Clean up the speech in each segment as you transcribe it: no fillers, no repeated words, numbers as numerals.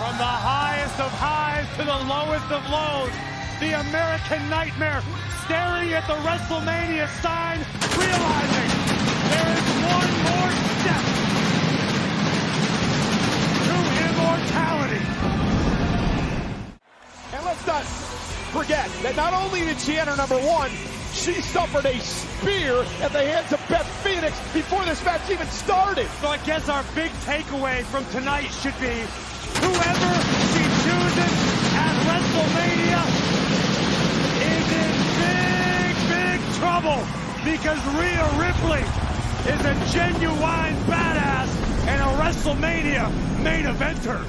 From the highest of highs to the lowest of lows, the American Nightmare staring at the Wrestlemania sign, realizing there is one more step to immortality. And let's not forget that not only did she enter number one, she suffered a spear at the hands of Beth Phoenix before this match even started. So I guess our big takeaway from tonight should be whoever she chooses at WrestleMania is in big, big trouble, because Rhea Ripley is a genuine badass and a WrestleMania main eventer.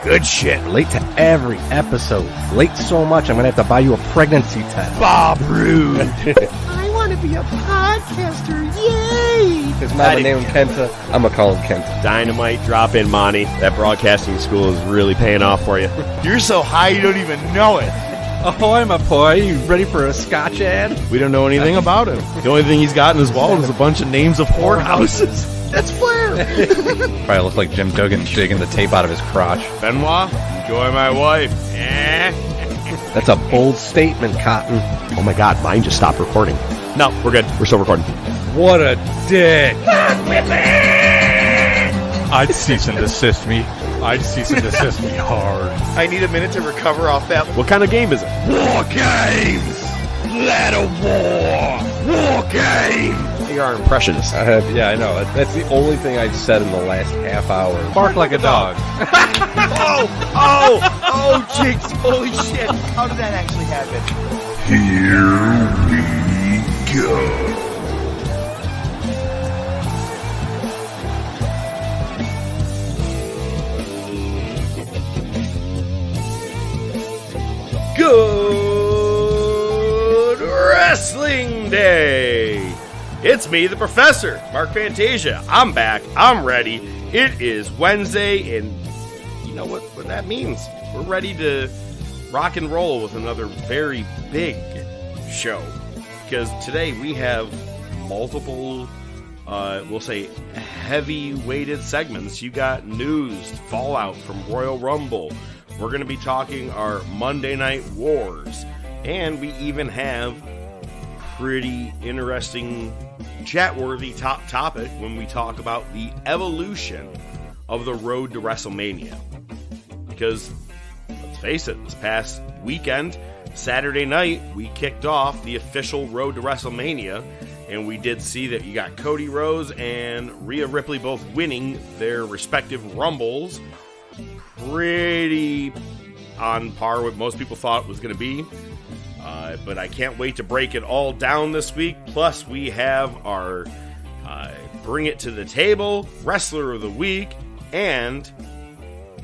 Good shit. Late to every episode. Late so much, I'm going to have to buy you a pregnancy test. Bob Rude. I want to be a podcaster. Yay! His mama named him Kenta. I'm going to call him Kenta. Dynamite, drop in, Monty. That broadcasting school is really paying off for you. You're so high you don't even know it. Ahoy, my boy. You ready for a Scotch ad? We don't know anything about him. The only thing he's got in his wallet is a bunch of names of whorehouses. That's Flair! Probably looks like Jim Duggan digging the tape out of his crotch. Benoit, enjoy my wife. That's a bold statement, Cotton. Oh my god, mine just stopped recording. No, we're good. We're still recording. What a dick. I'd cease and desist me. I'd cease and desist me hard. I need a minute to recover off that. What kind of game is it? War games! Let a war game! You're our impressionist. Yeah, I know. That's the only thing I've said in the last half hour. Bark like a dog. Oh, jinx! Holy shit! How did that actually happen? Here we go. Good Wrestling Day! It's me, the Professor, Mark Fantasia. I'm back. I'm ready. It is Wednesday, and you know what that means. We're ready to rock and roll with another very big show. Because today we have multiple, we'll say, heavy-weighted segments. You got news, fallout from Royal Rumble. We're going to be talking our Monday Night Wars. And we even have pretty interesting, chat-worthy top topic when we talk about the evolution of the road to WrestleMania. Because, let's face it, this past weekend, Saturday night, we kicked off the official road to WrestleMania, and we did see that you got Cody Rhodes and Rhea Ripley both winning their respective Rumbles. Pretty on par with most people thought it was going to be. But I can't wait to break it all down this week. Plus, we have our Bring It to the Table, Wrestler of the Week, and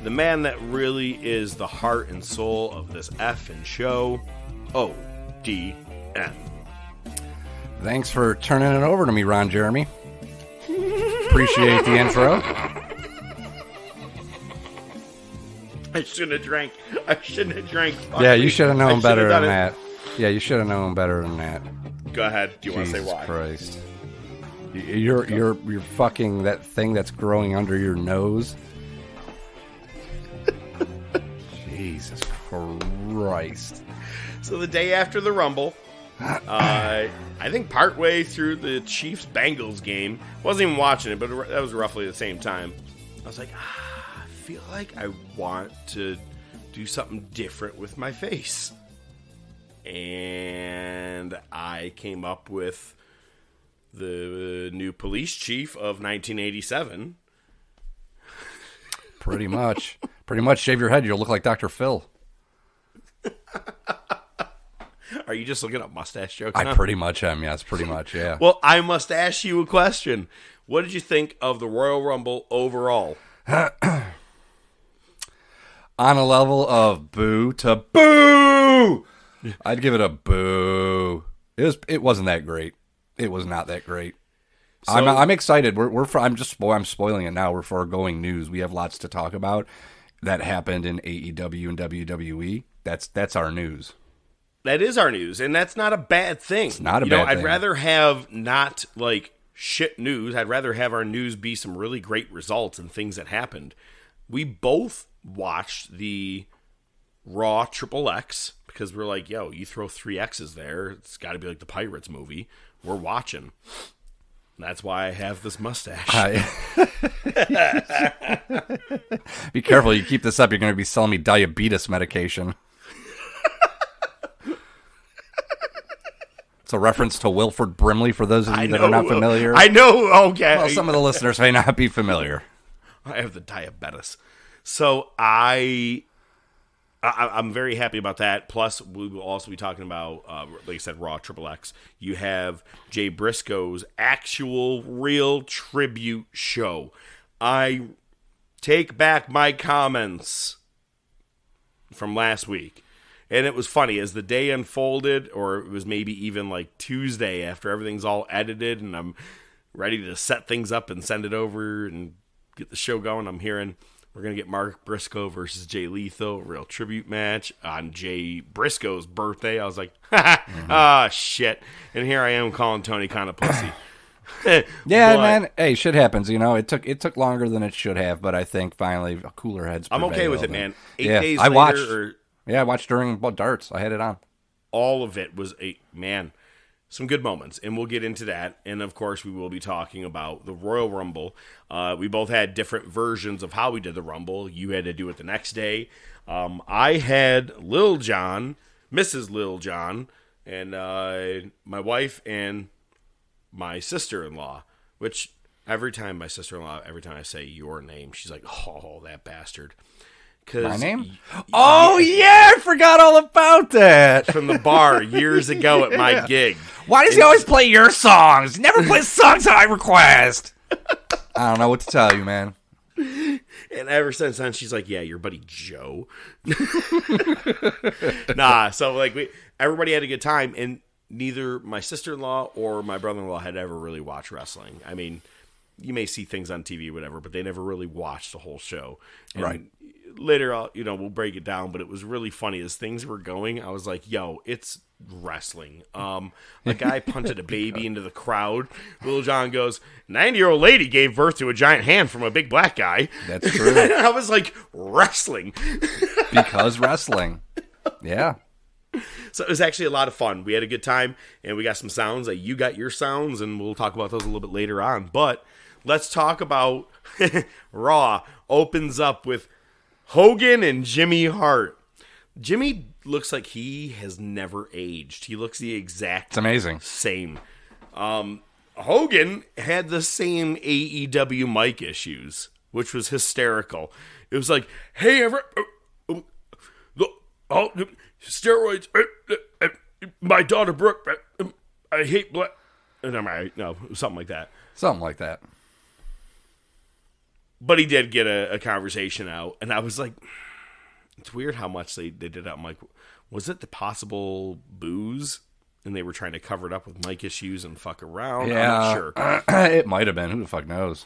the man that really is the heart and soul of this effing show, ODM. Thanks for turning it over to me, Ron Jeremy. Appreciate the intro. I shouldn't have drank. Yeah, you should have known better than that. Yeah, you should have known better than that. Go ahead. Do you want to say why? Jesus Christ. You're fucking that thing that's growing under your nose. Jesus Christ. So the day after the Rumble, I think partway through the Chiefs-Bengals game, wasn't even watching it, but that was roughly the same time, I was like, I feel like I want to do something different with my face. And I came up with the new police chief of 1987. Pretty much. Shave your head, you'll look like Dr. Phil. Are you just looking at mustache jokes now? I pretty much am, yes, pretty much, yeah. Well, I must ask you a question. What did you think of the Royal Rumble overall? On a level of boo to boo, I'd give it a boo. It wasn't that great. It was not that great. So, I'm excited. I'm spoiling it now. We're foregoing news. We have lots to talk about that happened in AEW and WWE. That's our news. That is our news, and that's not a bad thing. It's not a bad thing. I'd rather have not like shit news. I'd rather have our news be some really great results and things that happened. We both watched the Raw XXX because we're like, yo, you throw 3 X's there, it's got to be like the Pirates movie. We're watching. That's why I have this mustache. Be careful. You keep this up, you're going to be selling me diabetes medication. It's a reference to Wilford Brimley for those of you that are not familiar. I know. Okay. Well, some of the listeners may not be familiar. I have the diabetes. So I'm very happy about that. Plus, we will also be talking about, like I said, Raw XXX. You have Jay Briscoe's actual real tribute show. I take back my comments from last week. And it was funny, as the day unfolded, or it was maybe even like Tuesday after everything's all edited and I'm ready to set things up and send it over and get the show going, I'm hearing we're going to get Mark Briscoe versus Jay Lethal, a real tribute match on Jay Briscoe's birthday. I was like, shit. And here I am calling Tony kind of pussy. Yeah, man. Hey, shit happens. You know, it took longer than it should have, but I think finally cooler heads prevailed. I'm okay with it, man. 8 days I later. watched. Yeah, I watched during darts. I had it on. All of it was some good moments, and we'll get into that. And of course, we will be talking about the Royal Rumble. We both had different versions of how we did the Rumble. You had to do it the next day. I had Lil Jon, Mrs. Lil Jon, and my wife and my sister-in-law, which every time I say your name, she's like, oh, that bastard. My name? Oh, yeah, I forgot all about that. From the bar years ago at my gig. Why does he always play your songs? Never plays songs I request. I don't know what to tell you, man. And ever since then, she's like, yeah, your buddy Joe. Nah, so like everybody had a good time, and neither my sister-in-law or my brother-in-law had ever really watched wrestling. I mean, you may see things on TV or whatever, but they never really watched the whole show. And right. Later, we'll break it down, but it was really funny as things were going. I was like, yo, it's wrestling. A guy punted a baby into the crowd. Lil Jon goes, 90-year-old lady gave birth to a giant hand from a big black guy. That's true. I was like, wrestling. Because wrestling. Yeah. So it was actually a lot of fun. We had a good time, and we got some sounds. You got your sounds, and we'll talk about those a little bit later on. But let's talk about Raw. Opens up with Hogan and Jimmy Hart. Jimmy looks like he has never aged. He looks the exact same. Hogan had the same AEW mic issues, which was hysterical. It was like, hey, steroids, my daughter Brooke, I hate black. No, something like that. Something like that. But he did get a conversation out, and I was like, it's weird how much they did it. I'm like, was it the possible booze? And they were trying to cover it up with mic issues and fuck around? Yeah, I'm not sure. It might have been. Who the fuck knows?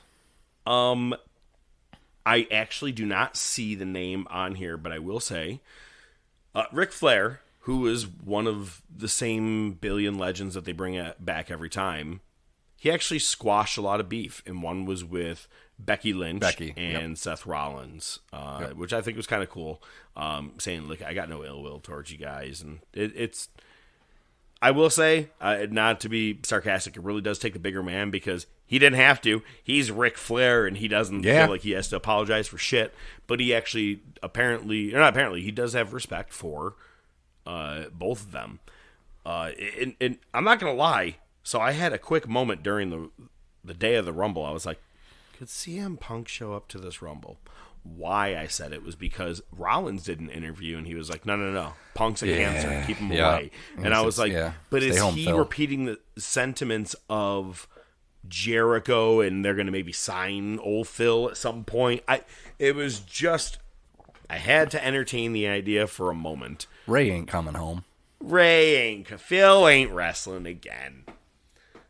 I actually do not see the name on here, but I will say, Ric Flair, who is one of the same billion legends that they bring back every time, he actually squashed a lot of beef, and one was with Becky Lynch and Seth Rollins, which I think was kind of cool, saying, look, I got no ill will towards you guys. And it's, I will say, not to be sarcastic, it really does take the bigger man, because he didn't have to. He's Ric Flair, and he doesn't feel like he has to apologize for shit. But he actually he does have respect for both of them. And I'm not going to lie. So I had a quick moment during the day of the Rumble. I was like, could CM Punk show up to this Rumble? why I said it was because Rollins did an interview and he was like, no, Punk's a cancer, keep him away. And I was like, but is he Phil. repeating the sentiments of Jericho and they're going to maybe sign old Phil at some point? It was just, I had to entertain the idea for a moment. Ray ain't coming home. Phil ain't wrestling again.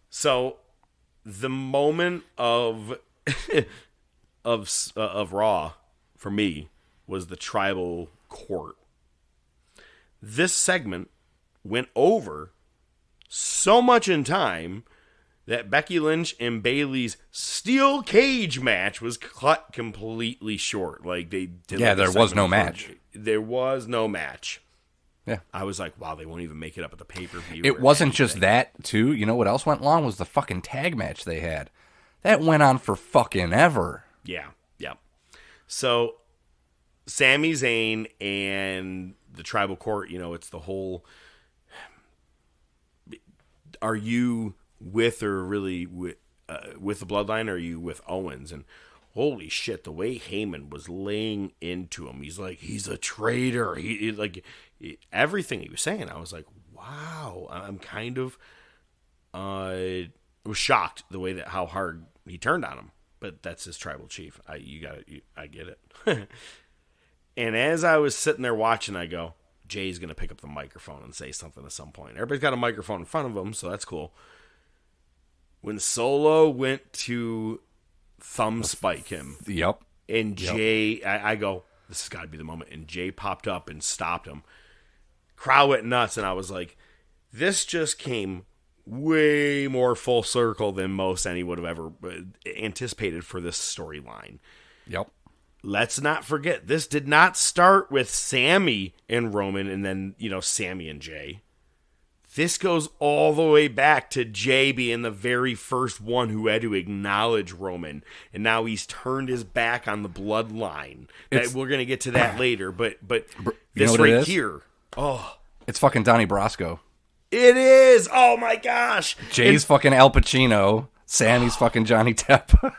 So the moment of Raw for me was the tribal court. This segment went over so much in time that Becky Lynch and Bayley's steel cage match was cut completely short. Like they did. Yeah, there was no match. There was no match. Yeah. I was like, wow, they won't even make it up at the pay-per-view. It wasn't just that, too. You know what else went long was the fucking tag match they had. That went on for fucking ever. Yeah. So, Sami Zayn and the Tribal Court, it's the whole, are you with or really with the Bloodline, or are you with Owens? And holy shit, the way Heyman was laying into him, he's like, he's a traitor. Everything he was saying, I was like, wow. I'm kind of was shocked the way that how hard he turned on him. But that's his tribal chief. I get it. And as I was sitting there watching, I go, Jay's going to pick up the microphone and say something at some point. Everybody's got a microphone in front of them, so that's cool. When Solo went to thumb spike him. Yep. And Jay, I go, this has got to be the moment. And Jay popped up and stopped him. Crowd went nuts, and I was like, this just came way more full circle than most anyone would have ever anticipated for this storyline. Yep. Let's not forget, this did not start with Sammy and Roman and then, Sammy and Jay. This goes all the way back to Jay being the very first one who had to acknowledge Roman. And now he's turned his back on the bloodline. We're going to get to that later. But this right here. Oh, it's fucking Donnie Brasco. It is. Oh my gosh. Jay's fucking Al Pacino. Sammy's fucking Johnny Depp.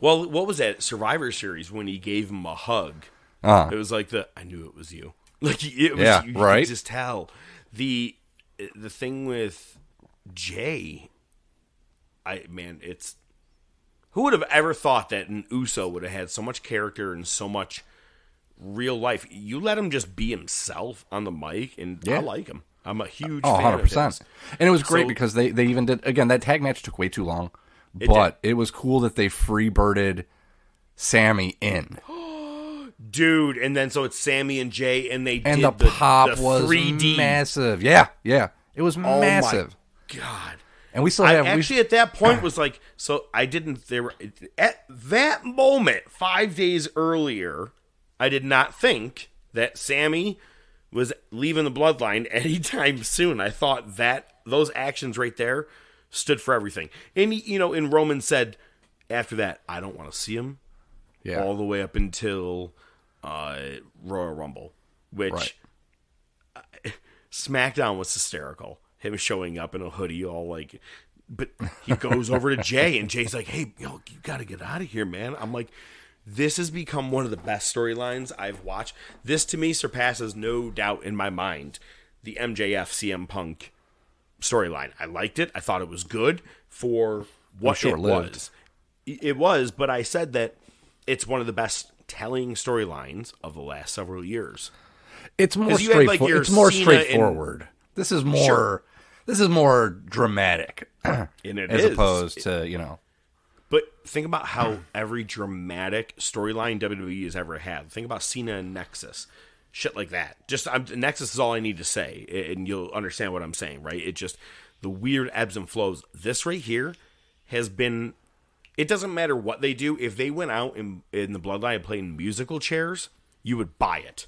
Well, what was that Survivor Series when he gave him a hug? It was like I knew it was you. Like it was you right. could just tell. The thing with Jay, it's who would have ever thought that an Uso would have had so much character and so much real life. You let him just be himself on the mic, and I like him. I'm a huge fan 100%. of his. And it was great because they even did, again, that tag match took way too long, but it was cool that they free-birded Sammy in. Dude, and then so it's Sammy and Jay, and they and did the pop the was 3D. Massive. Yeah. It was massive. Oh my God. And we still have... Actually, at that point, was like, so I didn't... At that moment, 5 days earlier, I did not think that Sammy was leaving the bloodline anytime soon. I thought that those actions right there stood for everything. And, and Roman said after that, I don't want to see him all the way up until Royal Rumble, which SmackDown was hysterical. Him showing up in a hoodie all like, but he goes over to Jay and Jay's like, hey, you got to get out of here, man. I'm like, this has become one of the best storylines I've watched. This, to me, surpasses, no doubt in my mind, the MJF CM Punk storyline. I liked it. I thought it was good for what it was. It was, but I said that it's one of the best telling storylines of the last several years. It's more straightforward. It's more straightforward. This is more. This is more dramatic, and as opposed to But think about how every dramatic storyline WWE has ever had. Think about Cena and Nexus. Shit like that. Nexus is all I need to say, and you'll understand what I'm saying, right? It just, the weird ebbs and flows. This right here has been, it doesn't matter what they do. If they went out in the Bloodline and played musical chairs, you would buy it.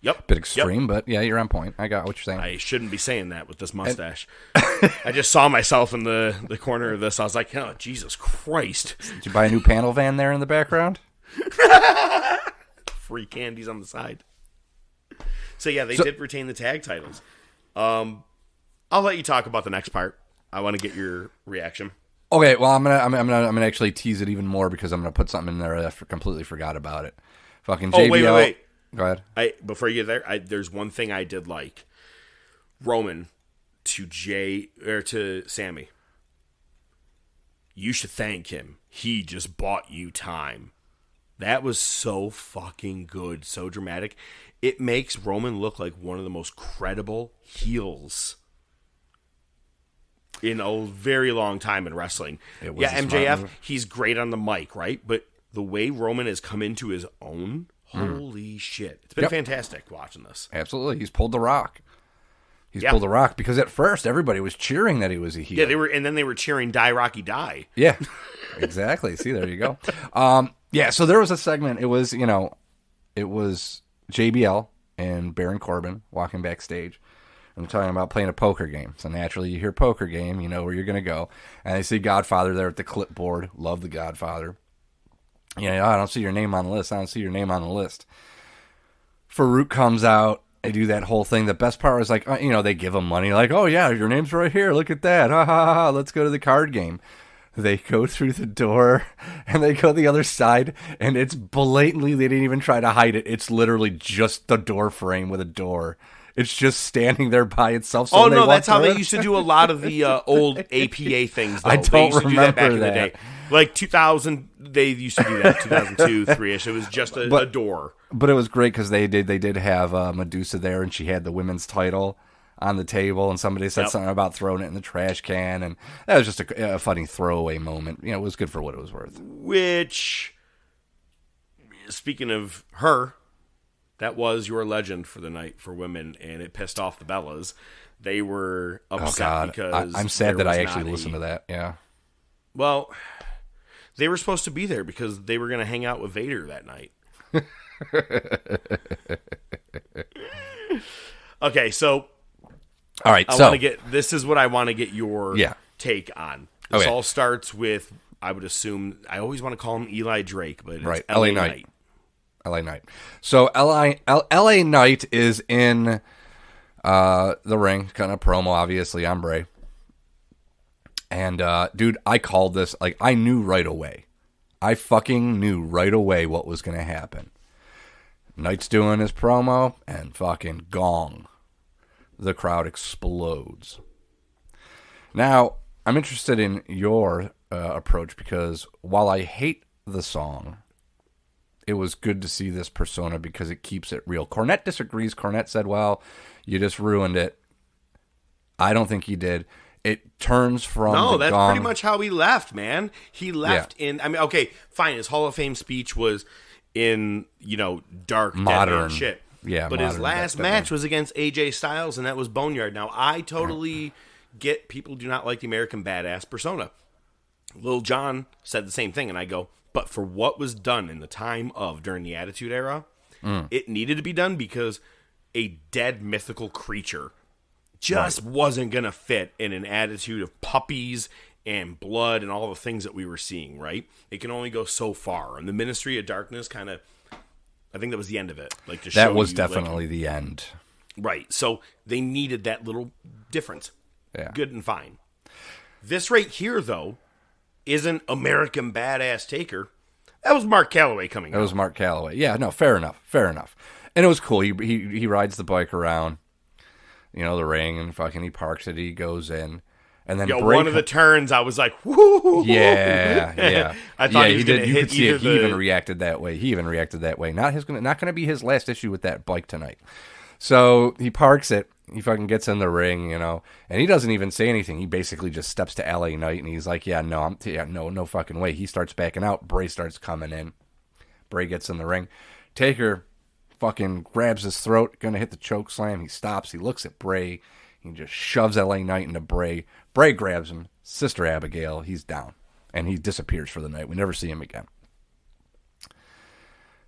Yep. Bit extreme, but yeah, you're on point. I got what you're saying. I shouldn't be saying that with this mustache. I just saw myself in the corner of this. I was like, oh, Jesus Christ. Did you buy a new panel van there in the background? Free candies on the side. So yeah, they did retain the tag titles. I'll let you talk about the next part. I want to get your reaction. Okay, well, I'm gonna actually tease it even more because I'm gonna put something in there that I completely forgot about it. Fucking JBL. Oh, wait. Go ahead. Before you get there, there's one thing I did like. Roman to Sammy. You should thank him. He just bought you time. That was so fucking good, so dramatic. It makes Roman look like one of the most credible heels in a very long time in wrestling. Yeah, MJF, he's great on the mic, right? But the way Roman has come into his own, holy shit. It's been fantastic watching this. Absolutely. He's pulled the rock. Pulled the rock because at first everybody was cheering that he was a heel. Yeah, then they were cheering Die Rocky Die. Yeah, exactly. See, there you go. So there was a segment. It was JBL and Baron Corbin walking backstage. I'm talking about playing a poker game. So naturally, you hear poker game, you know where you're going to go. And they see Godfather there at the clipboard. Love the Godfather. I don't see your name on the list. Farouk comes out. They do that whole thing. The best part was like, they give him money. Like, oh, yeah, your name's right here. Look at that. Ha, ha, ha, ha. Let's go to the card game. They go through the door, and they go the other side, and it's blatantly, they didn't even try to hide it. It's literally just the door frame with a door. It's just standing there by itself. So that's how they used to do a lot of the old APA things, though. I don't they used to remember do that back in the that. day. Like 2000, they used to do that, 2002, 3-ish. It was just a door. But it was great because they did have Medusa there, and she had the women's title on the table, and somebody said something about throwing it in the trash can, and that was just a funny throwaway moment. It was good for what it was worth. Which, speaking of her, that was your legend for the night for women, and it pissed off the Bellas. They were upset because I'm sad that I actually listened to that. Yeah. Well, they were supposed to be there because they were going to hang out with Vader that night. Okay, so all right, this is what I want to get your take on. This all starts with, I would assume, I always want to call him Eli Drake, but it's LA Knight. LA Knight. So LA Knight is in the ring, kind of promo, obviously, on Bray. And, dude, I called this, like, I knew right away. I fucking knew right away what was going to happen. Knight's doing his promo, and fucking gong. The crowd explodes. Now, I'm interested in your approach, because while I hate the song, it was good to see this persona because it keeps it real. Cornette disagrees. Cornette said, well, you just ruined it. I don't think he did. It turns from that's gong. Pretty much how he left, man. He left in, I mean, okay, fine. His Hall of Fame speech was in, dark, modern shit. Yeah, but his last match was against AJ Styles, and that was Boneyard. Now, I totally get people do not like the American Badass persona. Lil Jon said the same thing, and I go, but for what was done in the time of, during the Attitude Era, it needed to be done because a dead mythical creature just wasn't going to fit in an attitude of puppies and blood and all the things that we were seeing, right? It can only go so far. And the Ministry of Darkness kind of, I think that was the end of it. Like, that was definitely the end. Right. So they needed that little difference. Yeah. Good and fine. This right here, though, isn't American Badass Taker. That was Mark Calloway coming out. That was Mark Calloway. Yeah, no, fair enough. And it was cool. He rides the bike around, the ring, and fucking he parks it. He goes in. And then one of the turns, I was like, whoo! Yeah. I thought he was going to hit He even reacted that way. Not going to be his last issue with that bike tonight. So he parks it. He fucking gets in the ring, and he doesn't even say anything. He basically just steps to LA Knight, and he's like, no fucking way. He starts backing out. Bray starts coming in. Bray gets in the ring. Taker fucking grabs his throat, gonna hit the choke slam. He stops. He looks at Bray. He just shoves LA Knight into Bray. Bray grabs him. Sister Abigail. He's down. And he disappears for the night. We never see him again.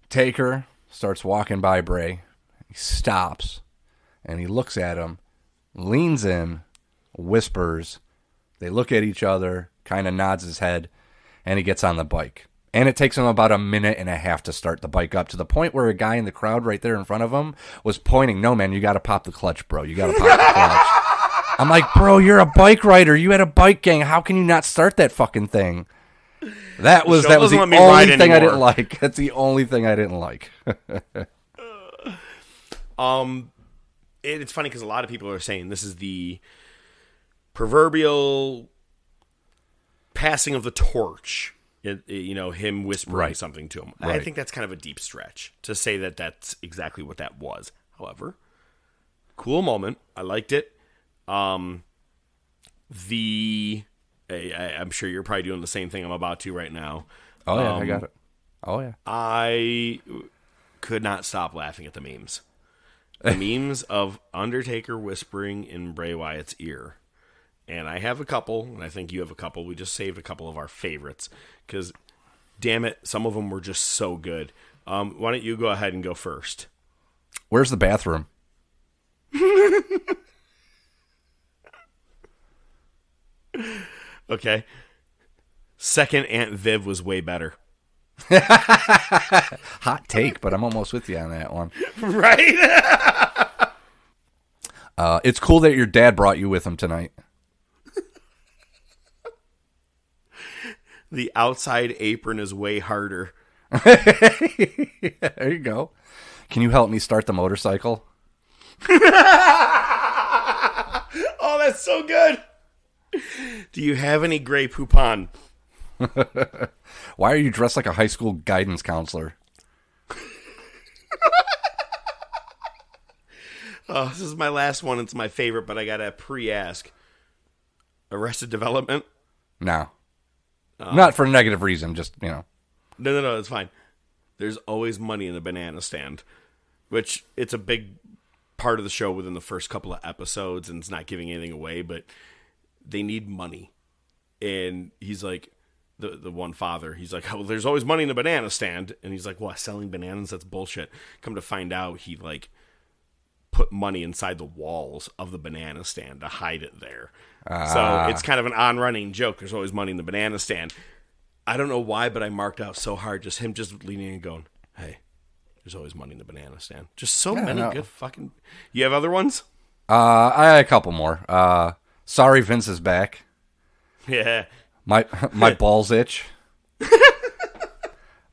Taker starts walking by Bray. He stops. And he looks at him. Leans in. Whispers. They look at each other. Kind of nods his head. And he gets on the bike. And it takes him about a minute and a half to start the bike up, to the point where a guy in the crowd right there in front of him was pointing, no, man, you got to pop the clutch, bro. You got to pop the clutch. I'm like, bro, you're a bike rider. You had a bike gang. How can you not start that fucking thing? That was the only thing I didn't like. That's the only thing I didn't like. It's funny because a lot of people are saying this is the proverbial passing of the torch. Him whispering something to him. Right. I think that's kind of a deep stretch to say that that's exactly what that was. However, cool moment. I liked it. I'm sure you're probably doing the same thing I'm about to right now. Oh, yeah, I got it. Oh, yeah. I could not stop laughing at the memes. The memes of Undertaker whispering in Bray Wyatt's ear. And I have a couple, and I think you have a couple. We just saved a couple of our favorites because, damn it, some of them were just so good. Why don't you go ahead and go first? Where's the bathroom? Okay. Second, Aunt Viv was way better. Hot take, but I'm almost with you on that one. Right? It's cool that your dad brought you with him tonight. The outside apron is way harder. There you go. Can you help me start the motorcycle? Oh, that's so good. Do you have any Grey Poupon? Why are you dressed like a high school guidance counselor? Oh, this is my last one. It's my favorite, but I got to pre-ask. Arrested Development? No. Not for a negative reason, just, No, it's fine. There's always money in the banana stand, which it's a big part of the show within the first couple of episodes, and it's not giving anything away, but they need money. And he's like, the one father, he's like, oh, there's always money in the banana stand. And he's like, what, selling bananas? That's bullshit. Come to find out, he put money inside the walls of the banana stand to hide it there. So it's kind of an on-running joke. There's always money in the banana stand. I don't know why, but I marked out so hard, just him just leaning and going, hey, there's always money in the banana stand. Just so many good fucking... You have other ones? I had a couple more. Sorry Vince is back. Yeah. My balls itch.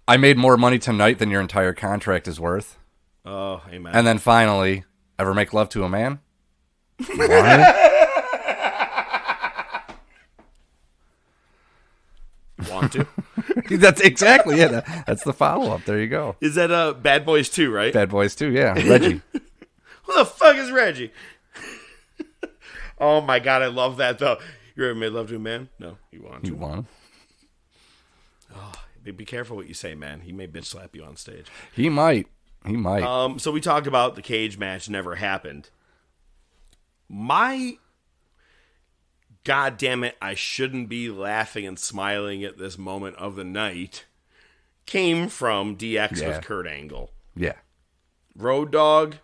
I made more money tonight than your entire contract is worth. Oh, amen. And then finally, ever make love to a man? What? Want to? That's exactly it. That's the follow-up. There you go. Is that Bad Boys 2, right? Bad Boys 2, yeah. Reggie. Who the fuck is Reggie? Oh my god, I love that though. You ever made love to a man? No, you want to. You want? Oh, be careful what you say, man. He may bitch slap you on stage. He might. He might. So we talked about the cage match never happened. My God damn it, I shouldn't be laughing and smiling at this moment of the night came from DX with Kurt Angle. Yeah. Road Dogg,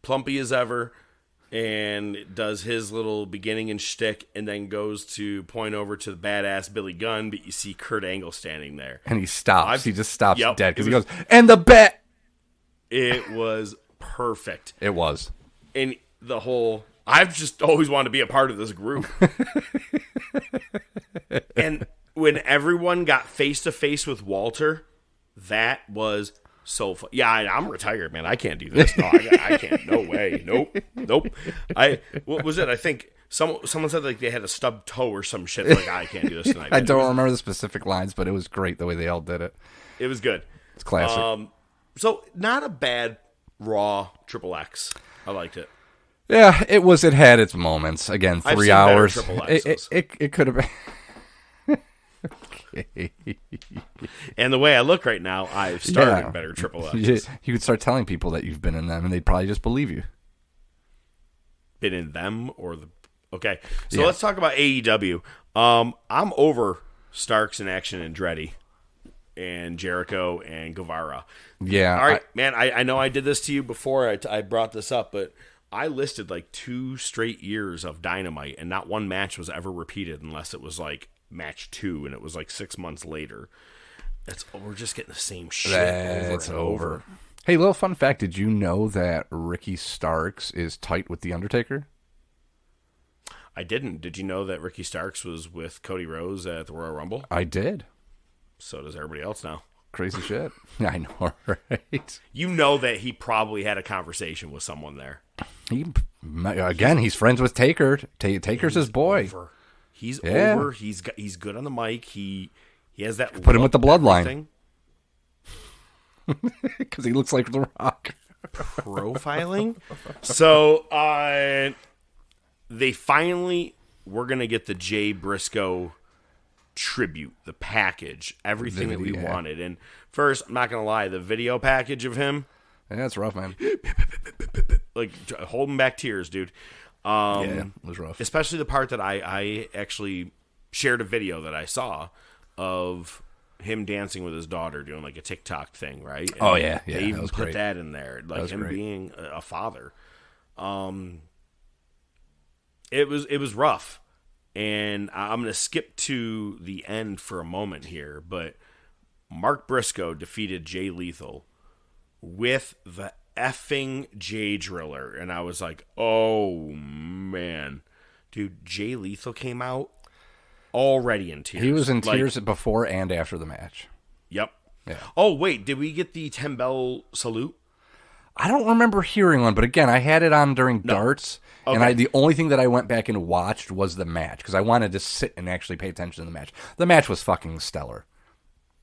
plumpy as ever, and does his little beginning and shtick, and then goes to point over to the badass Billy Gunn, but you see Kurt Angle standing there. And he stops. He just stops dead because he goes, and the bet. It was perfect. It was. And the whole... I've just always wanted to be a part of this group. And when everyone got face-to-face with Walter, that was so fun. Yeah, I'm retired, man. I can't do this. No, I can't. No way. Nope. What was it? I think someone said like they had a stubbed toe or some shit. Like, I can't do this tonight. I don't remember the specific lines, but it was great the way they all did it. It was good. It's classic. So, not a bad Raw Triple X. I liked it. Yeah, it was. It had its moments. Again, 3 hours. It could have been. Okay. And the way I look right now, I've started better Triple X. You could start telling people that you've been in them, and they'd probably just believe you. Been in them or the... Okay, so let's talk about AEW. I'm over Starks in Action and Andretti and Jericho and Guevara. Yeah. All right, man, I know I did this to you before I brought this up, but I listed like 2 straight years of Dynamite, and not one match was ever repeated unless it was like match 2, and it was like 6 months later. We're just getting the same shit over and over. Hey, little fun fact. Did you know that Ricky Starks is tight with The Undertaker? I didn't. Did you know that Ricky Starks was with Cody Rhodes at the Royal Rumble? I did. So does everybody else now. Crazy shit. I know, right? You know that he probably had a conversation with someone there. He's friends with Taker. Taker's his boy. Over. He's over. He's good on the mic. He has that. Put him with the bloodline. Because he looks like The Rock. Profiling. So they finally we're gonna get the Jay Briscoe tribute, the package, everything that we wanted. And first, I'm not gonna lie, the video package of him, it's rough, man. Like holding back tears, dude. It was rough. Especially the part that I actually shared a video that I saw of him dancing with his daughter, doing like a TikTok thing, right? And they even that was put great. that in there, like him great. being a father. It was rough, and I'm gonna skip to the end for a moment here, but Mark Briscoe defeated Jay Lethal with the effing Jay Driller, and I was like, oh man, dude, Jay Lethal came out already in tears. He was in tears before and after the match. Yep. Yeah. Oh wait, did we get the 10 bell salute? I don't remember hearing one, but again, I had it on during darts, and the only thing that I went back and watched was the match because I wanted to sit and actually pay attention to the match. The match was fucking stellar.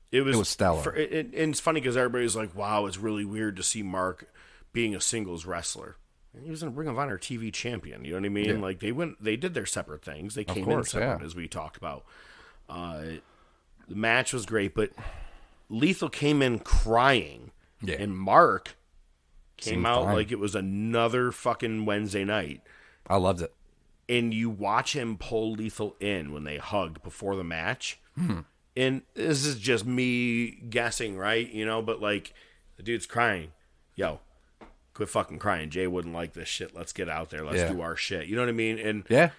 It was stellar. And it's funny because everybody's like, wow, it's really weird to see Mark being a singles wrestler. And he was in a Ring of Honor TV champion. You know what I mean? Yeah. Like they did their separate things. They came in separate, as we talked about. The match was great, but Lethal came in crying, and Mark came out like it was another fucking Wednesday night. I loved it. And you watch him pull Lethal in when they hugged before the match. And this is just me guessing, right? You know, but like the dude's crying. Yo, quit fucking crying. Jay wouldn't like this shit. Let's get out there. Let's do our shit. You know what I mean? And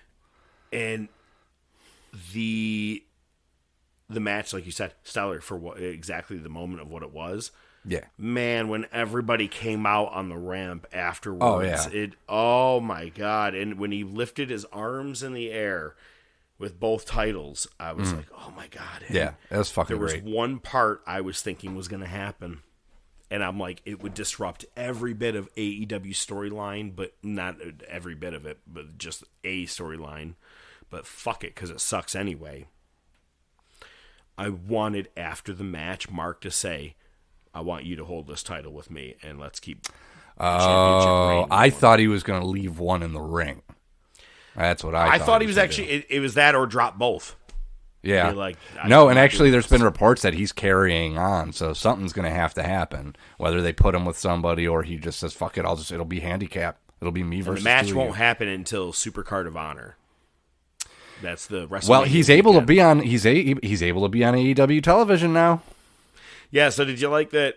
and the match, like you said, stellar for what exactly the moment of what it was. Yeah. Man, when everybody came out on the ramp afterwards, oh my God. And when he lifted his arms in the air with both titles, I was like, oh my God. And it was fucking great. There was one part I was thinking was going to happen. And I'm like, it would disrupt every bit of AEW storyline, but not every bit of it, but just a storyline. But fuck it, because it sucks anyway. I wanted, after the match, Mark to say, I want you to hold this title with me, and let's keep championship reign. I thought he was going to leave one in the ring. That's what I thought he was actually, it was that or drop both. Yeah. Like, no, and actually there's been reports that he's carrying on, so something's going to have to happen. Whether they put him with somebody or he just says, fuck it, it'll be handicap. It'll be me versus the match two won't of you. happen until Supercard of Honor. That's the Wrestlemania. Well, he's able to be on he's able to be on AEW television now. Yeah, so did you like that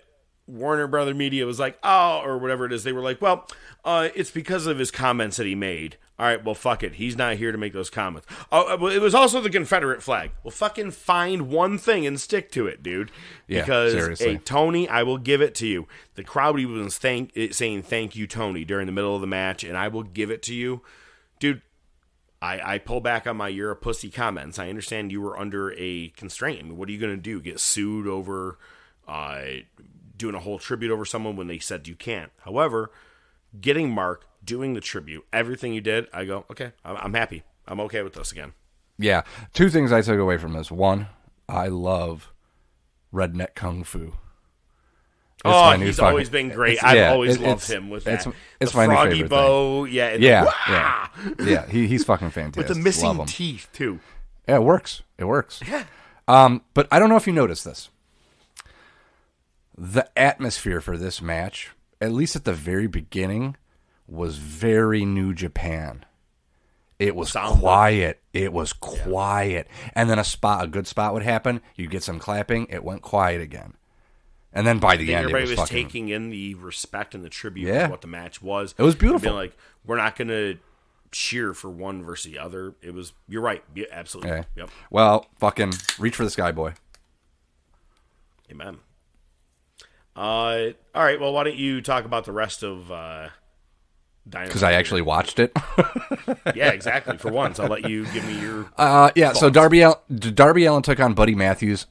Warner Brother Media was like, oh, or whatever it is, they were like, well, it's because of his comments that he made. All right, well, fuck it. He's not here to make those comments. Oh, well, it was also the Confederate flag. Well, fucking find one thing and stick to it, dude. Because, seriously. Hey, Tony, I will give it to you. The crowd even was saying thank you, Tony, during the middle of the match, and I will give it to you. Dude, I pull back on my you're a pussy comments. I understand you were under a constraint. I mean, what are you going to do? Get sued over doing a whole tribute over someone when they said you can't? However, getting Mark, doing the tribute, everything you did, I go, okay, I'm happy. I'm okay with this again. Yeah. Two things I took away from this. One, I love Redneck Kung Fu. He's always been great. I've always loved him with that. It's the my froggy new favorite bow. thing. Yeah. He's fucking fantastic. With the missing teeth, too. Yeah, it works. Yeah. But I don't know if you noticed this. The atmosphere for this match, at least at the very beginning, was very New Japan. It was quiet. It was quiet. And then a good spot would happen. You'd get some clapping. It went quiet again. And then by the end, everybody it was taking in the respect and the tribute of what the match was. It was beautiful. Being like, we're not going to cheer for one versus the other. It was, you're right. Yeah, absolutely. Okay. Yep. Well, fucking reach for the sky, boy. Amen. All right. Well, why don't you talk about the rest of Dynamite. Because I actually watched it. Yeah, exactly. For once, I'll let you give me your thoughts. So Darby Allin took on Buddy Matthews.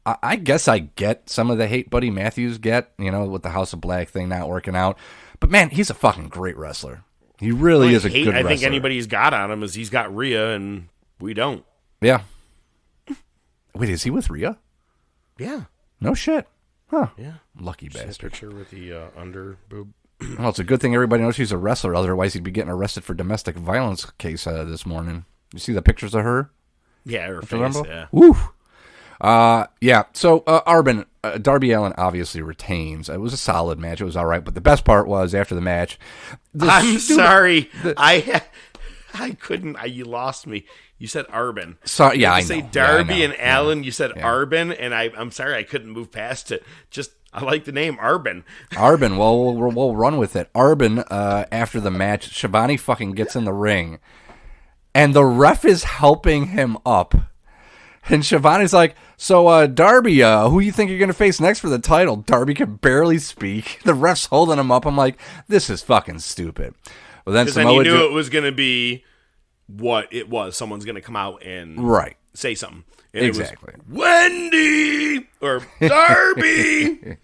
I guess I get some of the hate Buddy Matthews get, with the House of Black thing not working out. But, man, he's a fucking great wrestler. He really is a good wrestler. I think anybody's got on him is he's got Rhea, and we don't. Yeah. Wait, is he with Rhea? Yeah. No shit. Huh. Yeah. Lucky bastard. Picture with the under boob. Well, it's a good thing everybody knows she's a wrestler. Otherwise, he'd be getting arrested for domestic violence case this morning. You see the pictures of her? Yeah, her face, yeah. Woo. So Darby Allin obviously retains. It was a solid match. It was all right. But the best part was after the match. Sorry. I couldn't. You lost me. You said Arbin. Sorry, yeah, I know. Say Darby yeah, and Allin. You said Arbin, and I'm sorry I couldn't move past it. I like the name Arbin. Arbin. Well, we'll run with it. Arbin. After the match, Shivani fucking gets in the ring, and the ref is helping him up. And Shivani's like, so, Darby, who you think you're going to face next for the title? Darby can barely speak. The ref's holding him up. I'm like, this is fucking stupid. Well, then Samoa you knew it was going to be what it was. Someone's going to come out and say something. And exactly. It was Wendy or Darby.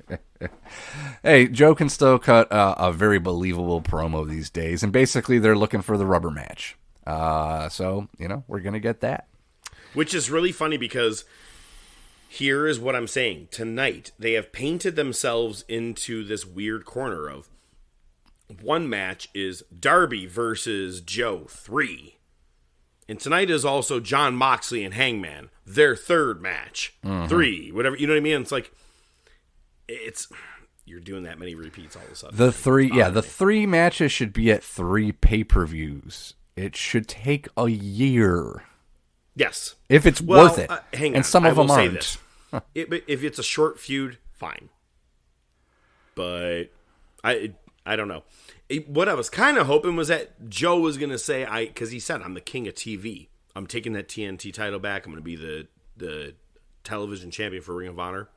Hey, Joe can still cut a very believable promo these days. And basically, they're looking for the rubber match. So, we're going to get that. Which is really funny because here is what I'm saying. Tonight, they have painted themselves into this weird corner of one match is Darby versus Joe 3. And tonight is also John Moxley and Hangman, their third match. 3, whatever. You know what I mean? It's like, you're doing that many repeats all of a sudden. The 3 matches should be at 3 pay-per-views. It should take a year. Yes. If it's worth it. Hang on. And some of them aren't. This. If it's a short feud, fine. But I don't know. What I was kind of hoping was that Joe was going to say, because he said, I'm the king of TV. I'm taking that TNT title back. I'm going to be the television champion for Ring of Honor.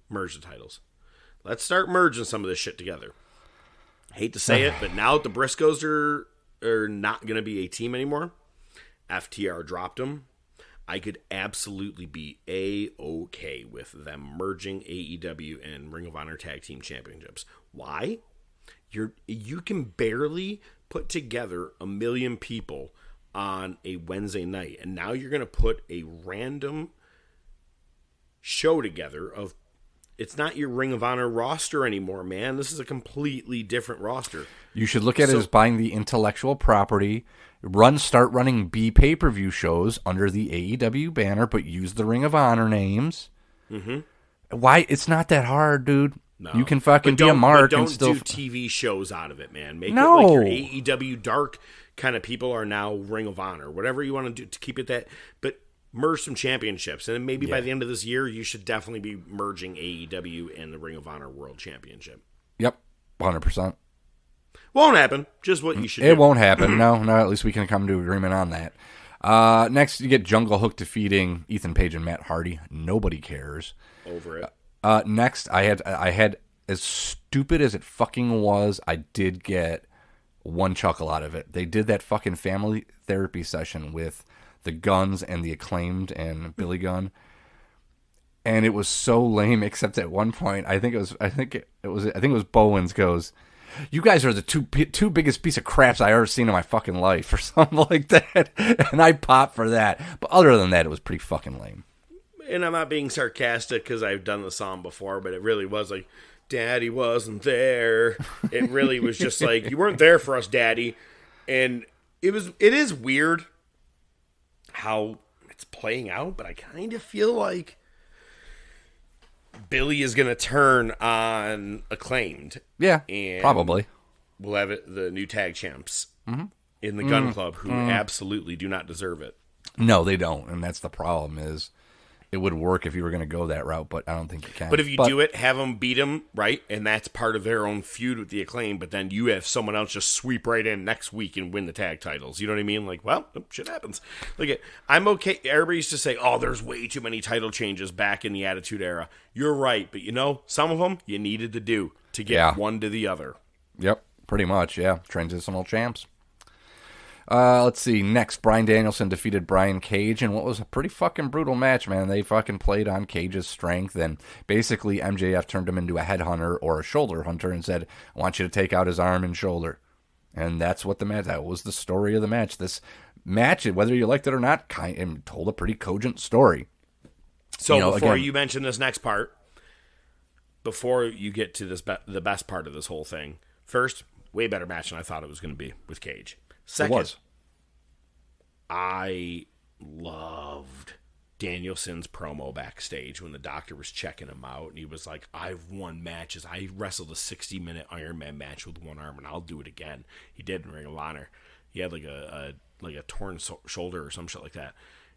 Merge the titles. Let's start merging some of this shit together. Hate to say it, but now that the Briscoes are not going to be a team anymore, FTR dropped them. I could absolutely be A-okay with them merging AEW and Ring of Honor Tag Team Championships. Why? You can barely put together 1 million people on a Wednesday night, and now you're going to put a random show together of it's not your Ring of Honor roster anymore, man. This is a completely different roster. You should look at it as buying the intellectual property. Start running B pay-per-view shows under the AEW banner, but use the Ring of Honor names. Mm-hmm. Why? It's not that hard, dude. No. You can fucking be a mark don't and still do TV shows out of it, man. Make it like your AEW dark kind of people are now Ring of Honor. Whatever you want to do to keep it that, but merge some championships, and then maybe by the end of this year, you should definitely be merging AEW and the Ring of Honor World Championship. Yep, 100%. Won't happen. Just what you should do. It won't happen. No, at least we can come to agreement on that. Next, you get Jungle Hook defeating Ethan Page and Matt Hardy. Nobody cares. Over it. Next, I had as stupid as it fucking was, I did get one chuckle out of it. They did that fucking family therapy session with the Guns and the Acclaimed and Billy Gunn. And it was so lame, except at one point, I think it was Bowens goes, "You guys are the two biggest piece of craps I ever seen in my fucking life," or something like that. And I popped for that. But other than that, it was pretty fucking lame. And I'm not being sarcastic because I've done the song before, but it really was like, Daddy wasn't there. It really was just like, you weren't there for us, Daddy. And it is weird how it's playing out, but I kind of feel like Billy is going to turn on Acclaimed. Yeah, and probably. We'll have the new tag champs in the Gun Club who absolutely do not deserve it. No, they don't, and that's the problem is it would work if you were going to go that route, but I don't think you can. But if you do it, have them beat them, right? And that's part of their own feud with the Acclaim, but then you have someone else just sweep right in next week and win the tag titles. You know what I mean? Like, well, shit happens. I'm okay. Everybody used to say, oh, there's way too many title changes back in the Attitude Era. You're right, but some of them you needed to do to get one to the other. Yep, Pretty much, yeah. Transitional champs. Let's see. Next, Bryan Danielson defeated Brian Cage in what was a pretty fucking brutal match, man. They fucking played on Cage's strength, and basically MJF turned him into a headhunter or a shoulder hunter and said, I want you to take out his arm and shoulder. And that's what that was the story of the match. This match, whether you liked it or not, told a pretty cogent story. So before you mention this next part, before you get to the best part of this whole thing, first, way better match than I thought it was going to be with Cage. Second, it was. I loved Danielson's promo backstage when the doctor was checking him out, and he was like, I've won matches. I wrestled a 60-minute Iron Man match with one arm, and I'll do it again. He did in Ring of Honor. He had like a torn shoulder or some shit like that.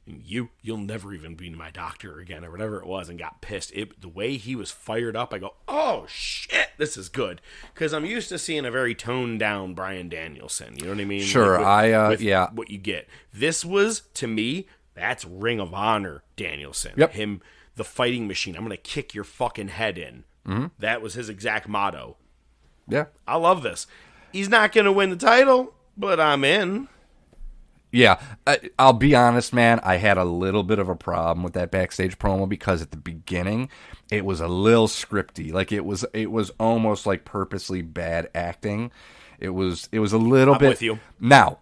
And you'll never even be my doctor again, or whatever it was, and got pissed. The way he was fired up, I go, oh shit, this is good, because I'm used to seeing a very toned down Bryan Danielson. You know what I mean? Sure, with what you get. This was, to me, that's Ring of Honor Danielson. Yep. Him, the fighting machine. I'm gonna kick your fucking head in. Mm-hmm. That was his exact motto. Yeah, I love this. He's not gonna win the title, but I'm in. Yeah, I'll be honest, man. I had a little bit of a problem with that backstage promo because at the beginning, it was a little scripty. Like it was almost like purposely bad acting. It was a little I'm bit. with you. Now,